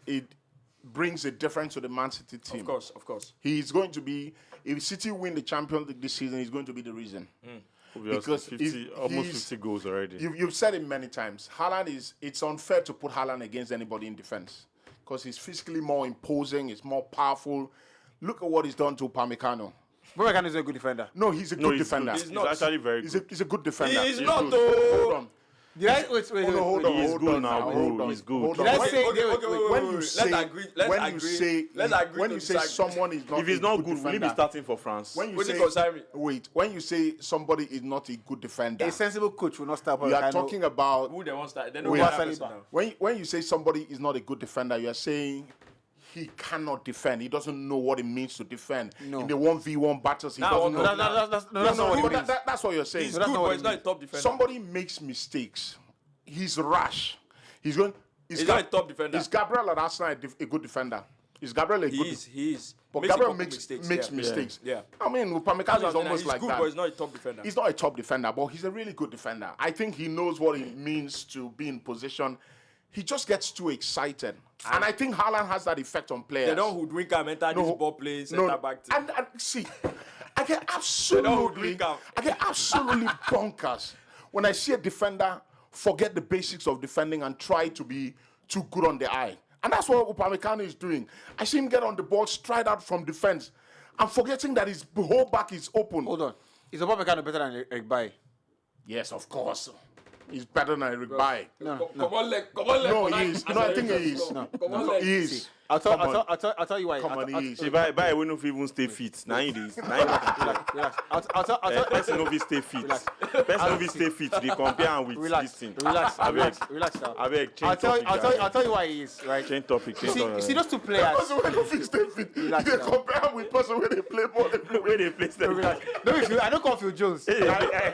it brings a difference to the Man City team. Of course. He's going to be, if City win the Champions League this season, he's going to be the reason. Obviously, because 50, almost 50 goals already. You've said it many times. Haaland it's unfair to put Haaland against anybody in defense because he's physically more imposing, he's more powerful. Look at what he's done to Upamecano. Upamecano is a good defender. No, he's a No, good he's defender. good. He's actually very He's good. a good defender. He's not good. though. Hold on. Did I wait? Hold on, He's hold good on now, now, bro. hold on. He's good. Hold Did on. I When- say- when you Let's say agree. Let's when agree. you say Let's agree when to you say disagree. someone is not If he's a not good good, will he be defender, starting for France? when you What's it say concern me? wait, when you say somebody is not a good defender, A sensible coach will not start. you are talking about Who they want start? Then Wait, no Saliba. now. when you say somebody is not a good defender, you are saying he cannot defend. He doesn't know what it means to defend. No. In the 1v1 battles, he Now, doesn't know. no, That's not what but it means. that's what you're saying. He's So that's good, not but what he's it not a means. top defender. Somebody makes mistakes. He's rash. He's going. He's not a top defender. Is Gabriel at Arsenal a good defender? Is Gabriel a good? He is. But Makes a Gabriel couple makes yeah. mistakes. Yeah. I mean, That's Upamecano what is I'm saying. almost He's like good, that. but he's not a top defender. He's not a top defender, but he's a really good defender. I think he knows what it means to be in position. He just gets too excited. And I think Haaland has that effect on players. They don't hoodwink him, enter this ball play, center back team. And see, I get don't absolutely hoodwink him. bonkers when I see a defender forget the basics of defending and try to be too good on the eye. And that's what Upamecano is doing. I see him get on the ball, stride out from defense, and forgetting that his whole back is open. Hold on. Is Upamecano better than Eric Bailly? Yes, of course. He's better than Eric Bailly. Come on, leg. Come on, leg. No, for he that. is. No, I think he is. Come on, leg. He is. I'll Come tell you why. Come on, he is. See, by we no fit even stay fit. Now he is. Relax. I'll tell Person no fit stay fit. Person no fit stay fit. They compare am with this thing. Relax. Abeg, now. abeg, change topic. I'll tell you why he is, right? Change topic. Change You see those two players. Person when you stay fit, they Relax now. compare him with person when they play ball. Where they place them? Relax. No, I don't call Phil Jones. I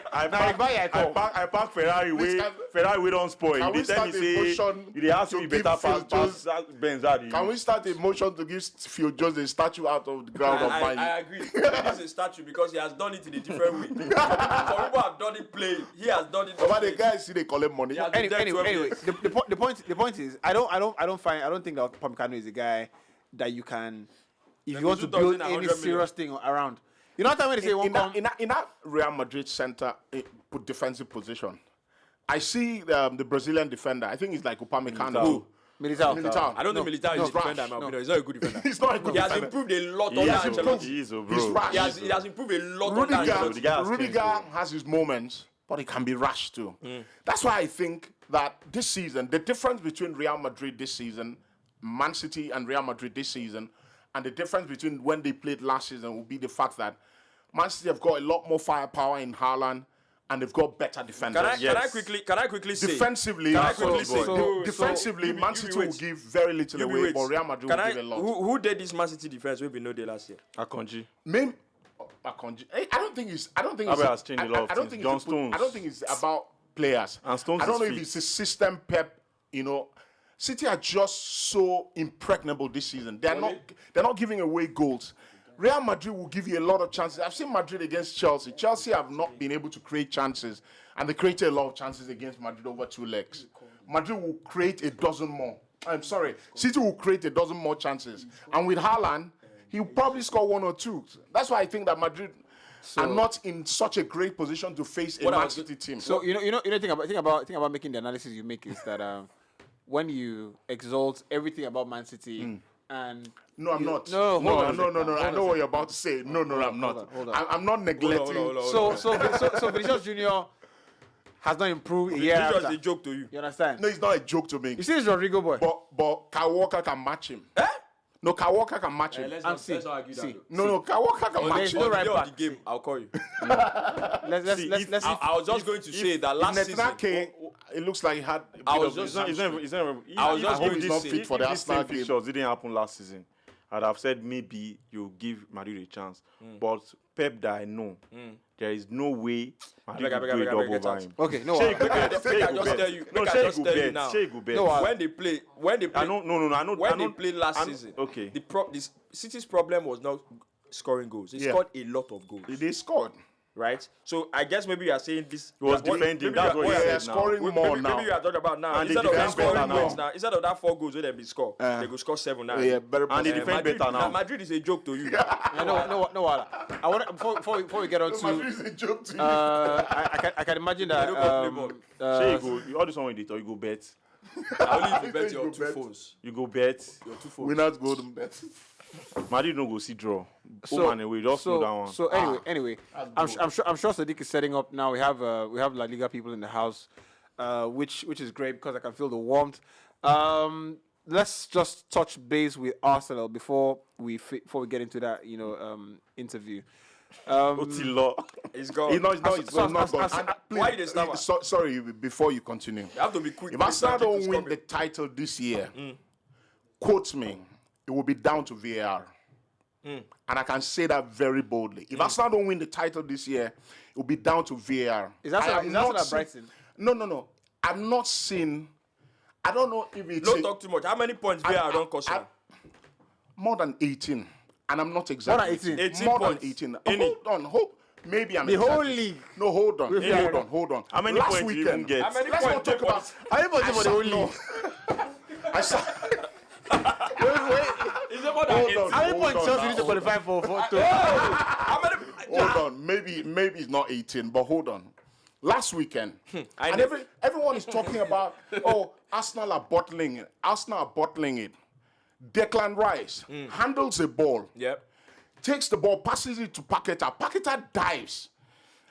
park Ferrari Please, wey don spoil. can You we dey tell me start a say motion you dey ask to me give better Phil pass Benz how Can we start a motion to give Phil Jones a statue out of the ground of Man U? I agree. He needs a statue because he has done it in a different way. Some people have done it playing. He has done it. But the guys see they collect money. Yeah. Anyway, the point is, I don't think that Upamecano is a guy that you can, if you want to build any serious thing around. You know what I mean? They say in that Real Madrid center defensive position, I see the Brazilian defender. I think he's like Upamecano. Who? Militao. I don't think Militao is a trash. defender, in my opinion. He's not a good defender. He's not a good He has defender. improved a lot He under is, Ancelotti. he is, bro. He's rash. He has improved a lot under Ancelotti. The guy has Rudiger changed, has his moments, but he can be rash too. That's why I think that this season, the difference between Real Madrid this season, Man City and Real Madrid this season, and the difference between when they played last season will be the fact that Man City have got a lot more firepower in Haaland and they've got better defenders. Can I quickly say? Defensively, Can I quickly say? defensively, Man City will give very little You be away, wait. but Real Madrid will give a lot. Who did this Man City defense? We know they last year. Akanji. Maybe, Akanji. I don't think it's. Abe has changed a lot of I don't things. think John it's. Stones. I don't think it's about players. And Stones I don't is know if fit. it's a system. Pep, City are just so impregnable this season. They're not giving away goals. Real Madrid will give you a lot of chances. I've seen Madrid against Chelsea. Chelsea have not been able to create chances, and they created a lot of chances against Madrid over 2 legs. Madrid will create a dozen more. I'm sorry, City will create a dozen more chances, and with Haaland, he'll probably score 1 or 2. That's why I think that Madrid are not in such a great position to face a Man City team. So you know, thing about making the analysis you make is that when you exalt everything about Man City and No, I'm not. No, hold on a second. I know what you're about to say. No, I'm not. hold on. I'm not neglecting. so Vinicius Junior has not improved a year This was after. a joke to you. You understand? No, it's not a joke to me. You see this Rodrigo boy? But Kyle Walker can match him. No, Kyle Walker can match him. Let's And not argue that. No, Kyle Walker can match there's him. no On the right day of back. the game, I'll call you. Let's I was just going to say that last If season. Netanyahu, it looks like he had. A bit I was of just- hamstring. I was just hope going he's to not say. fit for the If Arsenal same game. fixtures didn't happen last season, I'd have said maybe you give Madrid a chance. But Pep that I know, there is no way Madrid will do a double over him. Okay, no. Shey you go Make I bet, just shey you go tell bet. you- No, make I shey you just go tell you bet, now. shey you go bet. No, When they play, I don't, no, when they played last season, okay. the City's problem was not scoring goals. They Yeah. scored a lot of goals, They scored. right? So I guess maybe you are saying this. He was what- defending, maybe that's you are- what he They're said now. scoring more maybe now. you are talking about now. And they Instead of that defend better scoring now. points now, instead of that 4 goals where they be score, they go score 7 now. Yeah, better. And they pass. defend Madrid, better now. Madrid is a joke to you. No. I want before we get on Madrid to. is a joke to you. I can imagine that. don't play ball. Shey you go, all this one with it, or you go bet. Only if you You bet say your you 2 bet. phones. You go bet. Your 2 phones. Winners go to bet. Madrid no go see draw. Home and away, just know that one. So anyway, I'm sure Sadiq is setting up now. We have La Liga people in the house. which is great because I can feel the warmth. Let's just touch base with Arsenal before we get into that interview. Otilo. He's gone. He's not gone. Why you dey start? Sorry, before you continue. You have to be quick. If Arsenal don't win the title this year, quote me, it will be down to VAR. And I can say that very boldly. If Arsenal don't win the title this year, it will be down to VAR. Is that at Brighton? No. I'm not seeing. I don't know if it's. Don't talk too much. How many points VAR don't cost you? More than 18. And I'm not exactly. More than 18. 18 More points. than 18. Any. Hold on. Maybe I'm The whole exaggerating. league. No, hold on. How many Last points do you even get? How many Let's points not talk do you about. How many points for the whole league? I saw. Is it more than Hold 18? on. How many points on Chelsea now, need to hold on. qualify for? How many? Hold on, maybe it's not 18, but hold on. Last weekend, I and know. everyone is talking about, Arsenal are bottling it. Declan Rice handles a ball, Yep. takes the ball, passes it to Paqueta. Paqueta dives.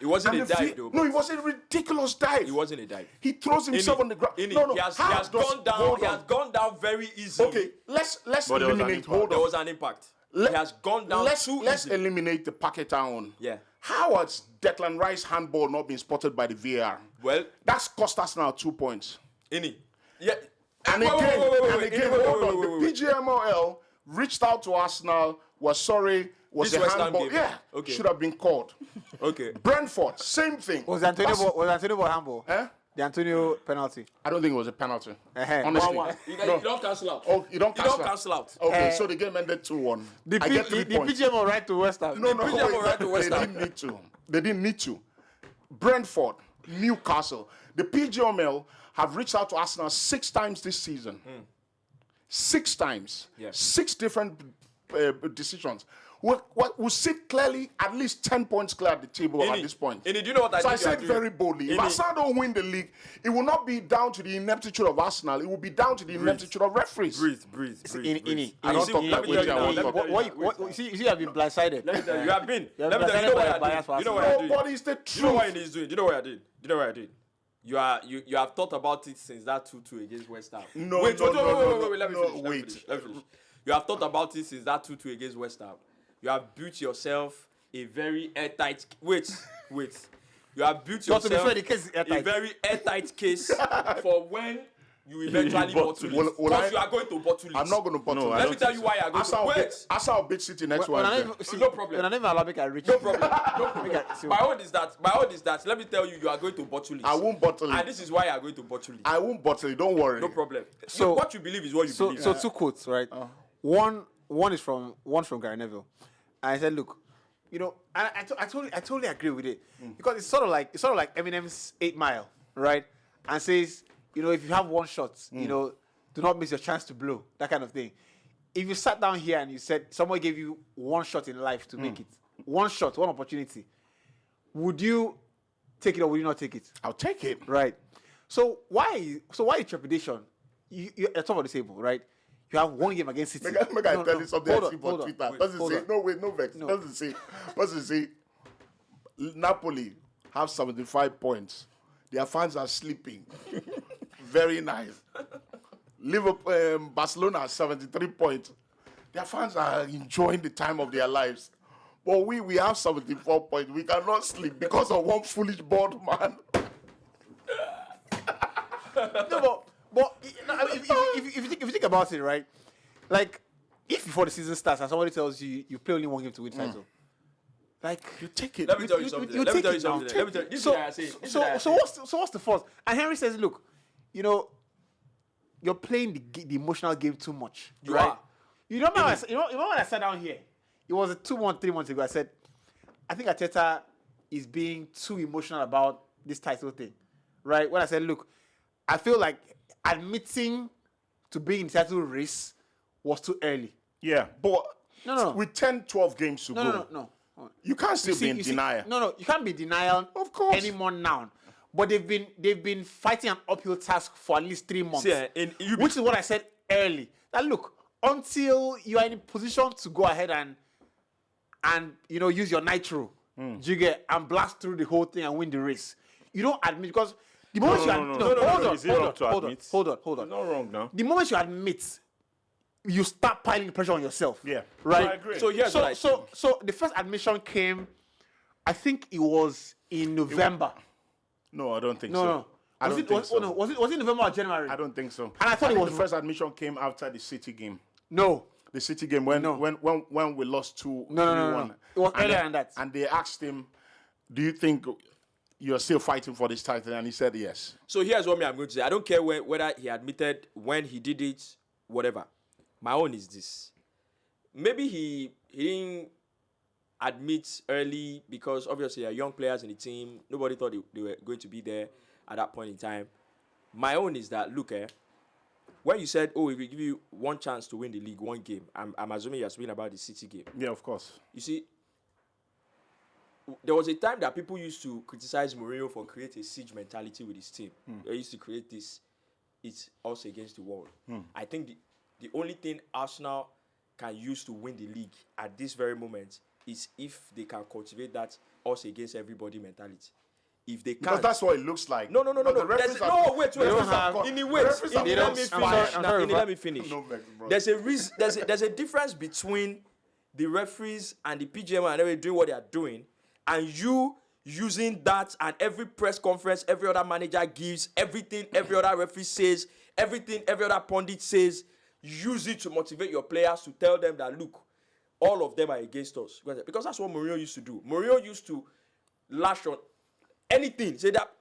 It wasn't And a the dive, though. No, it was a ridiculous dive. It wasn't a dive. He throws himself on the ground. Ini, No, he has how does- gone down. hold He on. has gone down very easily. Okay, let's But there was an eliminate. impact. Hold There on. was an impact. Let- He has gone down let's too easily. eliminate the Paqueta on. Yeah. How has Declan Rice handball not been spotted by the VAR? Well, That's cost us now 2 points. Ini. Yeah. And Wait, again, wait, hold on. wait, The wait. PGMOL reached out to Arsenal, was sorry, was This a West Ham handball. game. Yeah, Okay. should have been called. Okay. Brentford, same thing. Was Antonio ball handball? Eh? The Antonio penalty. I don't think it was a penalty. Uh-huh. Honestly. 1-1. You No. don't cancel out. Oh, you don't You cancel don't out. cancel out. Okay, so the game ended 2-1. I get 3 The points. PGMO right to West Ham. No, PGMOL wait, right to West they Ham. didn't need to. They didn't need to. Brentford, Newcastle. The PGML have reached out to Arsenal 6 times this season. 6 times. Yeah. 6 different decisions. We sit clearly at least 10 points clear at the table at this point. Ini, do you know what I So I think you are said doing? very boldly, if Ini. Arsenal don't win the league, it will not be down to the ineptitude of Arsenal. It will be down to the ineptitude of referees. Breathe. I don't talk that way, Let Jao. me tell you now. You see, you have been blindsided. Let me tell you, you have been. You have Let me tell you, you know been what biased you're doing. You know for what you're doing. Nobody's the You know what truth. he's doing. You know what I did. You know what I did. You have thought about it since that 2-2 against West Ham. No, wait, no, wait, no, wait, no, wait, no, wait, let me no, finish. wait. Let me finish. You have thought about it since that 2-2 against West Ham. You have built yourself a very airtight. Wait. You have built So to be yourself fair, the case is a airtight. very airtight case for when you eventually Bottle bottle it. Will I- Because you are going to bottle it. I'm not going to bottle No, it. I Let don't me tell think you why you are going to. Wait. Arsenal beat City next When I Wednesday. even, see, No problem. When I never allow me to reach. No problem. Make I- see, My own is that. Let me tell you, you are going to bottle it. I won't bottle And it. this is why you are going to bottle it. I won't bottle it. Don't worry. No problem. So- What you believe is what you believe. So 2 quotes, right? One is from Gary Neville, and I said, look, and I totally agree with it because it's sort of like Eminem's 8 Mile, right? And says, if you have one shot, do not miss your chance to blow, that kind of thing. If you sat down here and you said someone gave you one shot in life to make it, one shot, one opportunity, would you take it or would you not take it? I'll take it. Right. So why the trepidation? You're at top of the table, right? You have one game against City. Make I tell you something I see on hold on. Twitter. Wait, Doesn't hold say, on. no, wait, no vex. No. Doesn't say, Napoli have 75 points. Their fans are sleeping. Very nice. Liverpool, Barcelona has 73 points. Their fans are enjoying the time of their lives. But we have 74 points. We cannot sleep because of one foolish board man. No, but I mean, if you think about it, right? Like, if before the season starts and somebody tells you you play only one game to win title, like You take it. Let me tell you something. Let me take tell you it now. something. Let me tell you. This is So, what I say. This is what I say. what's the force? And Henry says, look, you're playing the emotional game too much. You right? are. You know when I sat down here, it was 3 months ago. I said, I think Arteta is being too emotional about this title thing, right? When I said, look, I feel like admitting to being in the title race was too early. Yeah, but No. with 10, 12 games to go, No. you can't still be in denial. No, you can't be in denial Of course. anymore now. But they've been fighting an uphill task for at least 3 months. See, which is what I said early. That look, until you are in a position to go ahead and use your nitro, you get and blast through the whole thing and win the race. You don't admit because The moment you hold on, Is it wrong to admit? hold on. It's not wrong now. The moment you admit, you start piling the pressure on yourself. Yeah. Right. I agree. So here's what I think. So the first admission came, I think it was in November. No, I don't think No, so. no. I Was don't it think was, so. oh, no, was it November or January? I don't think so. And I thought it think was- the first admission came after the City game. No. The City game when No. when we lost 2-1. No. It was earlier than that. And they asked him, "Do you think you're still fighting for this title?" And he said yes. So here's what I'm going to say. I don't care whether he admitted when he did it, whatever. My own is this. Maybe he didn't admit early because obviously there are young players in the team. Nobody thought they were going to be there at that point in time. My own is that, look, when you said, oh, if we give you one chance to win the league, one game, I'm assuming you're speaking about the City game. Yeah, of course. You see, there was a time that people used to criticize Mourinho for creating a siege mentality with his team. They used to create this, it's us against the world. I think the only thing Arsenal can use to win the league at this very moment is if they can cultivate that us against everybody mentality. If they Because can't, that's what it looks like. no. But the referees There's- are- No, wait. the referees are got- In the the wait, referees are let me got finish. fired. I'm sorry, Let me finish. No vex, bro. There's a reason. There's a difference between the referees and the PGM and everybody doing what they are doing, and you using that and every press conference, every other manager gives, everything every other referee says, everything every other pundit says, use it to motivate your players to tell them that, look, all of them are against us. Because that's what Mourinho used to do. Mourinho used to lash on anything. Say that.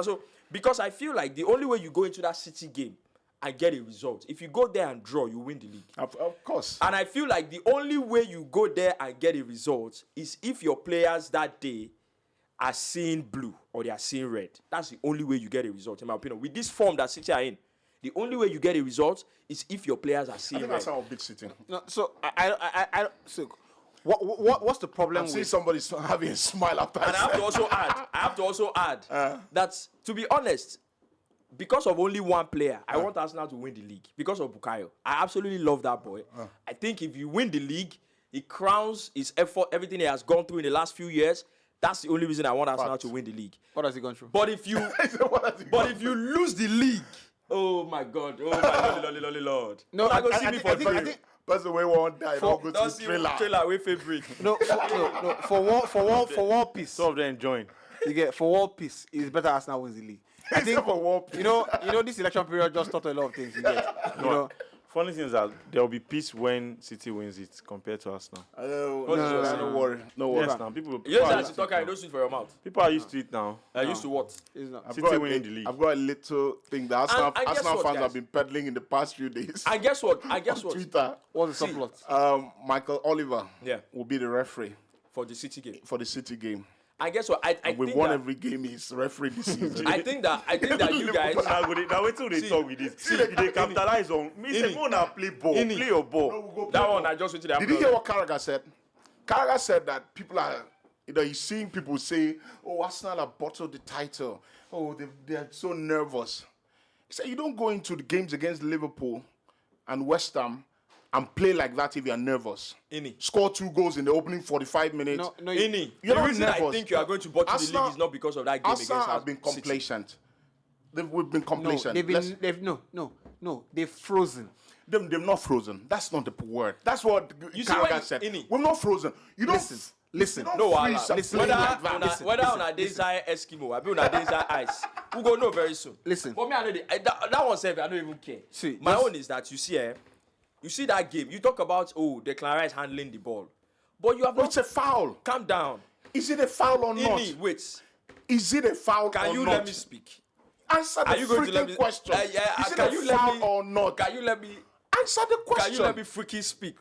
So, because I feel like the only way you go into that City game and get a result, if you go there and draw, you win the league. Of course. And I feel like the only way you go there and get a result is if your players that day are seeing blue or they are seeing red. That's the only way you get a result, in my opinion. With this form that City are in, the only way you get a result is if your players are I seeing think red. that's how big City. No, so so what's the problem I'm seeing with somebody having a smile after And I have to also add that, to be honest, because of only one player, I want Arsenal to win the league. Because of Bukayo. I absolutely love that boy. I think if you win the league, it crowns his effort, everything he has gone through in the last few years. That's the only reason I want Arsenal to win the league. what has he gone through? But if you if you lose the league, oh my God, oh my Lord. No, I go I see me think- for I think- I free. think- That's the way one die. Don't go Don't to see trailer. trailer with favorite. No, for one piece. Some of them enjoying. You get for one piece, it's better Arsenal wins the league. I think Except for one piece. you know this election period just taught a lot of things. You get, you know. Funny thing is that there will be peace when City wins it compared to Arsenal. Don't worry. No worry. Yes, now people You know are that used you to talk it and now. don't sit for your mouth. People are used to it now. Used to what? It's not. I've City got winning the league. I've got a little thing that Arsenal, And guess Arsenal what, fans guys? have been peddling in the past few days And guess what? on Twitter. What's the subplot? Michael Oliver Yeah. will be the referee For the City game. for the City game. And guess what? I We've think won that, every game he's referee this season. I think that you guys. Now wait till they talk with this. See, they capitalize on me. Say, Ini. Mona play ball, Ini. play your ball. That one I just went to the Did you hear what Carragher said? Carragher said that people are, he's seeing people say, oh, Arsenal have bottled the title. Oh, they're so nervous. He said, you don't go into the games against Liverpool and West Ham and play like that if you're nervous. Ini. Score 2 goals in the opening 45 minutes. No, Ini. You're The not reason I nervous. think you are going to bottle the Arsenal- league is not because of that game Arsenal against have been City. complacent. We've been no, complacent. they've frozen. They've not frozen. That's not the word. That's what You see what Carragher you- said. Ini. We're not frozen. You don't Listen. you don't No, freeze and listen, play whether like that. whether on a desire Eskimo, I be on a desire ice. We go know very soon. Listen. But me, I know that one said I don't even care. See, my just- own is that you see that game. You talk about Declan Rice handling the ball, but you have But not it's a foul. calm down. Is it a foul or not? Ini, wait. Is it a foul Can or you not? let me speak? Answer the Are you going to let freaking me question. yeah, Is it can a you let foul me or not? Can you let me? Answer the question. Can you let me freaking speak?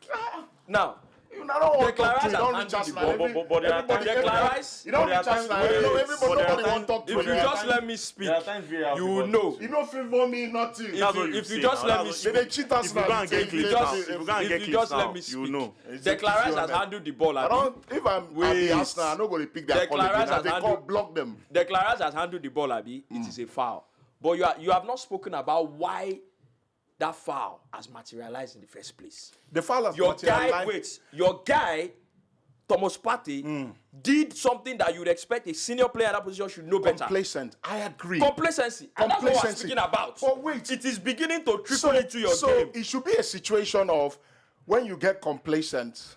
Now, You don't want to Declan talk to Rice you. Don't has reach handled the Arsenal. ball, but there are Everybody- times- Declan Rice. You don't But there reach are Arsenal. times- You know, wait, everybody, but there are nobody times- want to talk to if you you. just let me speak, There are times VAR you favors will know. You don't favor me, nothing. That's what if you you say just now. let That's me what- speak. They cheat If Arsenal. you go and get They- clips they now, just- if you go and If get you clips just let now, me speak, you know. Declan Rice has handled the ball. I don't, if I'm at Wait. the Arsenal, I'm not going to pick their Declan call Rice again. has They call handled- block them. Declan Rice has handled the ball, Abi. It is a foul. But you have not spoken about why that foul has materialized in the first place. The foul has Your guy, materialized. your guy Thomas Partey did something that you would expect a senior player in that position should know better. Complacent. I agree. Complacency. And that's what we're speaking about. But wait. It is beginning to trickle into your so game. it should be a situation of when you get complacent.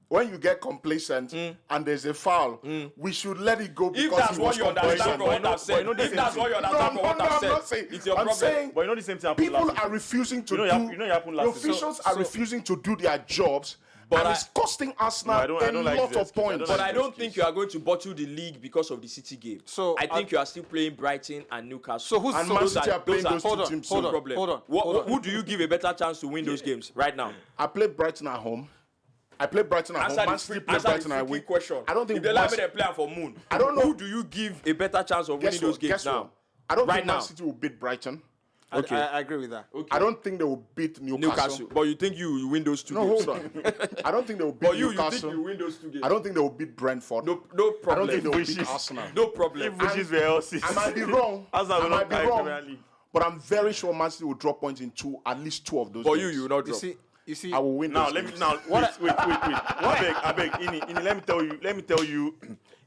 When you get complacent and there's a foul, we should let it go because If that's he what was you understand complacent. from what I've said, if that's what you understand from what I've I'm said, not saying. it's your I'm problem. saying But you know the same thing happened people last are season. refusing to You know it happened the last season. officials are refusing to do their jobs, But and it's costing Arsenal I don't a like lot this of excuse. I points. don't But like I don't think you are going to bottle the league because of the City game. So, I think you are still playing Brighton and Newcastle. So who's And so Man those City are, are playing those hold two on, teams hold too. on, problem. hold on, What- hold on. Who do you give a better chance to win those games right now? I played Brighton at home. I played Brighton at home. Man City played Brighton at away. question. I don't think if they let West- me play for Moon, I don't know. Who do you give a better chance of winning those games Guess now? what? I don't Right think Man now. City will beat Brighton. Okay. I agree with that. Okay. I don't think they will beat Newcastle. But you think you win those two No, games? hold on. I don't think they will beat But you Newcastle. think you win those two games? I don't think they will beat Brentford. No I problem. don't think they will beat Wishes. Arsenal. No problem. Which is where else is. I might be wrong. Arsenal I will might not be carry wrong. Premier League. But I'm very sure Man City will drop points in at least two of those But games. you will not You drop. see, I will win Now those let me games. now wait. I beg, Ini, let me tell you,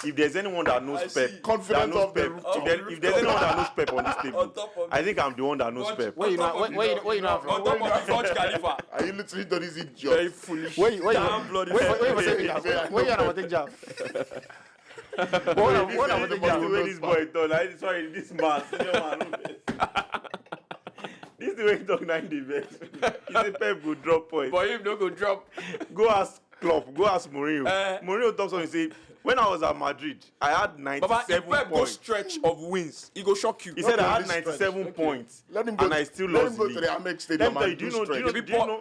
if there's anyone that knows I see. Pep, Confidence that knows of the Pep, rooftop. if there's anyone that knows Pep on this table, On top of I it. think I'm the one that knows Pep. Where you know- where you know from? On top of the George Khalifa. Are you literally done this Very job? foolish. where you Damn bloody where fair. you where you on take job? What am I take The job? way this boy talk, sorry, this man, senior man, no vex. This is the way he talk 90 best. He say Pep go drop points. But him no go drop. Go ask Klopp, go ask Mourinho. Eh. Mourinho talks something, he say, when I was at Madrid, I had Baba, if 97 Pep go points. stretch of wins, he go shock you. He said I had this stretch. 97 points, Let him go. and I still let lost him go the to league. the Amex Let Stadium me tell you, and do you do know, stretch.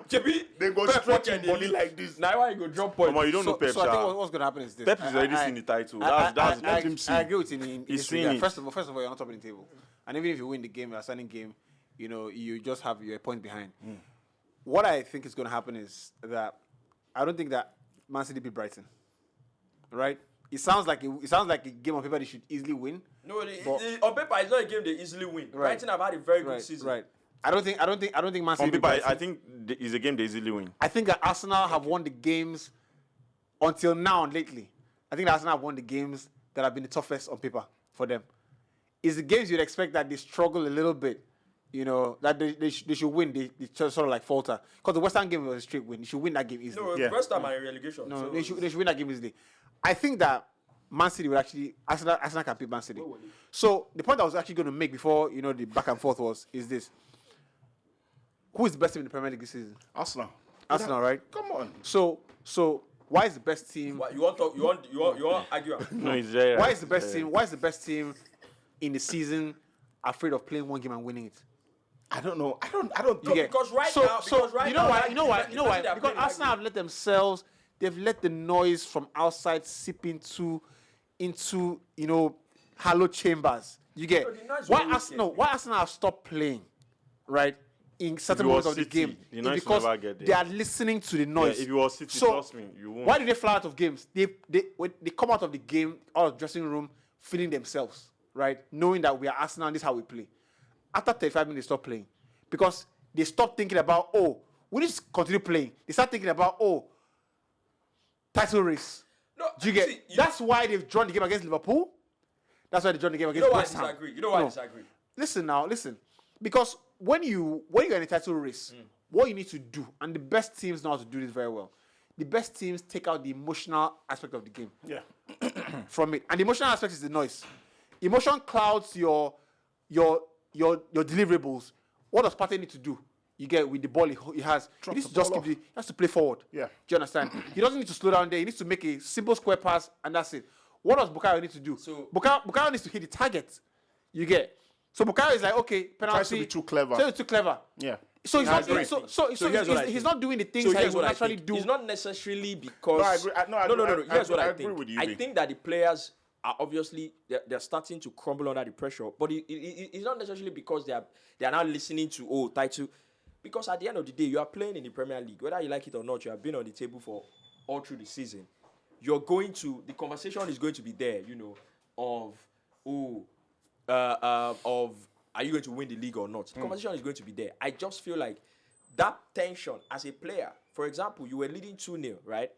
do you know, They go stretch his body like this. Now why he go drop points? Come on, you don't know Pep, So I think Sha. what's going to happen is this. Pep is already seen the title. That's I, let him see. I agree with you in He's this seen regard. it. First of all, you're not top of the table, and even if you win the game, a standing game, you know, you just have your point behind. What I think is going to happen is that I don't think that Man City beat Brighton. Right? It sounds like a game on paper they should easily win. No, But- on paper, it's not a game they easily win. Brighton have had a very good Right, season. right. I don't think Man City On beat paper, Brighton. I think it's a game they easily win. I think that Arsenal have won the games until now and lately. I think that Arsenal have won the games that have been the toughest on paper for them. It's the games you'd expect that they struggle a little bit, you know, that they should win. They sort of like falter. Because the West Ham game was a straight win. They should win that game easily. No, Yeah. West Ham are in relegation. No, so they should win that game easily. I think that Man City will actually Arsenal can beat Man City. So the point I was actually going to make before the back and forth is this: who is the best team in the Premier League this season? Arsenal. Arsenal, right? Come on. So why is the best team? What, you want argue? No, it's very Why right. is the best team? Why is the best team in the season afraid of playing one game and winning it? I don't know. I don't. You get because right so, now- so because right you know now, why? that You know why? the You know why? person they are Because playing Arsenal have let themselves. They've let the noise from outside seep into hollow chambers. You get No, the noise why will always Arsenal? Why Arsenal have stopped playing, right? In certain If it was moments of the City, game, the is noise will because never get there. they are listening to the noise. if it was City, so trust me, you won't. why do they fly out of games? When they come out of the game, out of the dressing room, feeling themselves, right? Knowing that we are Arsenal and this is how we play. After 35 minutes, they stop playing because they stop thinking about, oh, we need to continue playing. They start thinking about, oh, title race. No, Do you get? see, That's why they've drawn the game against Liverpool. That's why they drawn the game You against know why I West Ham. disagree? You know why I No. disagree? Listen. Because when you're in a title race, what you need to do, and the best teams know how to do this very well. The best teams take out the emotional aspect of the game Yeah. from it, and the emotional aspect is the noise. Emotion clouds your deliverables. What does Partey need to do? You get with the ball he has. Drop He needs the to just ball keep he has to play forward. Yeah. Do you understand? He doesn't need to slow down there. He needs to make a simple square pass, and that's it. What does Bukayo need to do? So- Bukayo needs to hit the target. You get. So Bukayo is like, okay, penalty. Tries to be too clever. So he's too clever. Yeah. So he's I not. agree. So here's what I he's think. not doing the things So that he here's would what I naturally think. do. It's not necessarily because. No, I agree. No. Here's what I agree think. with you, I Vic. think that the players are obviously they're starting to crumble under the pressure, but it's not necessarily because they are now listening to title. Because at the end of the day, you are playing in the Premier League, whether you like it or not. You have been on the table for all through the season. The conversation is going to be there, of are you going to win the league or not? The conversation is going to be there. I just feel like that tension as a player, for example, you were leading 2-0, right?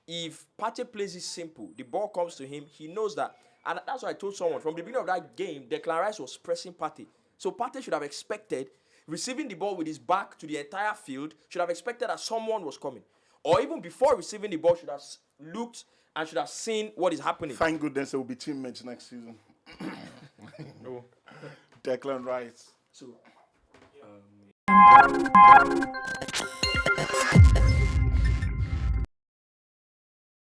if Partey plays it simple, the ball comes to him, he knows that. And that's why I told someone from the beginning of that game, Declan Rice was pressing Partey. So Partey should have expected, receiving the ball with his back to the entire field, should have expected that someone was coming. Or even before receiving the ball, should have looked and should have seen what is happening. Thank goodness they will be teammates next season. No. Declan Rice. So,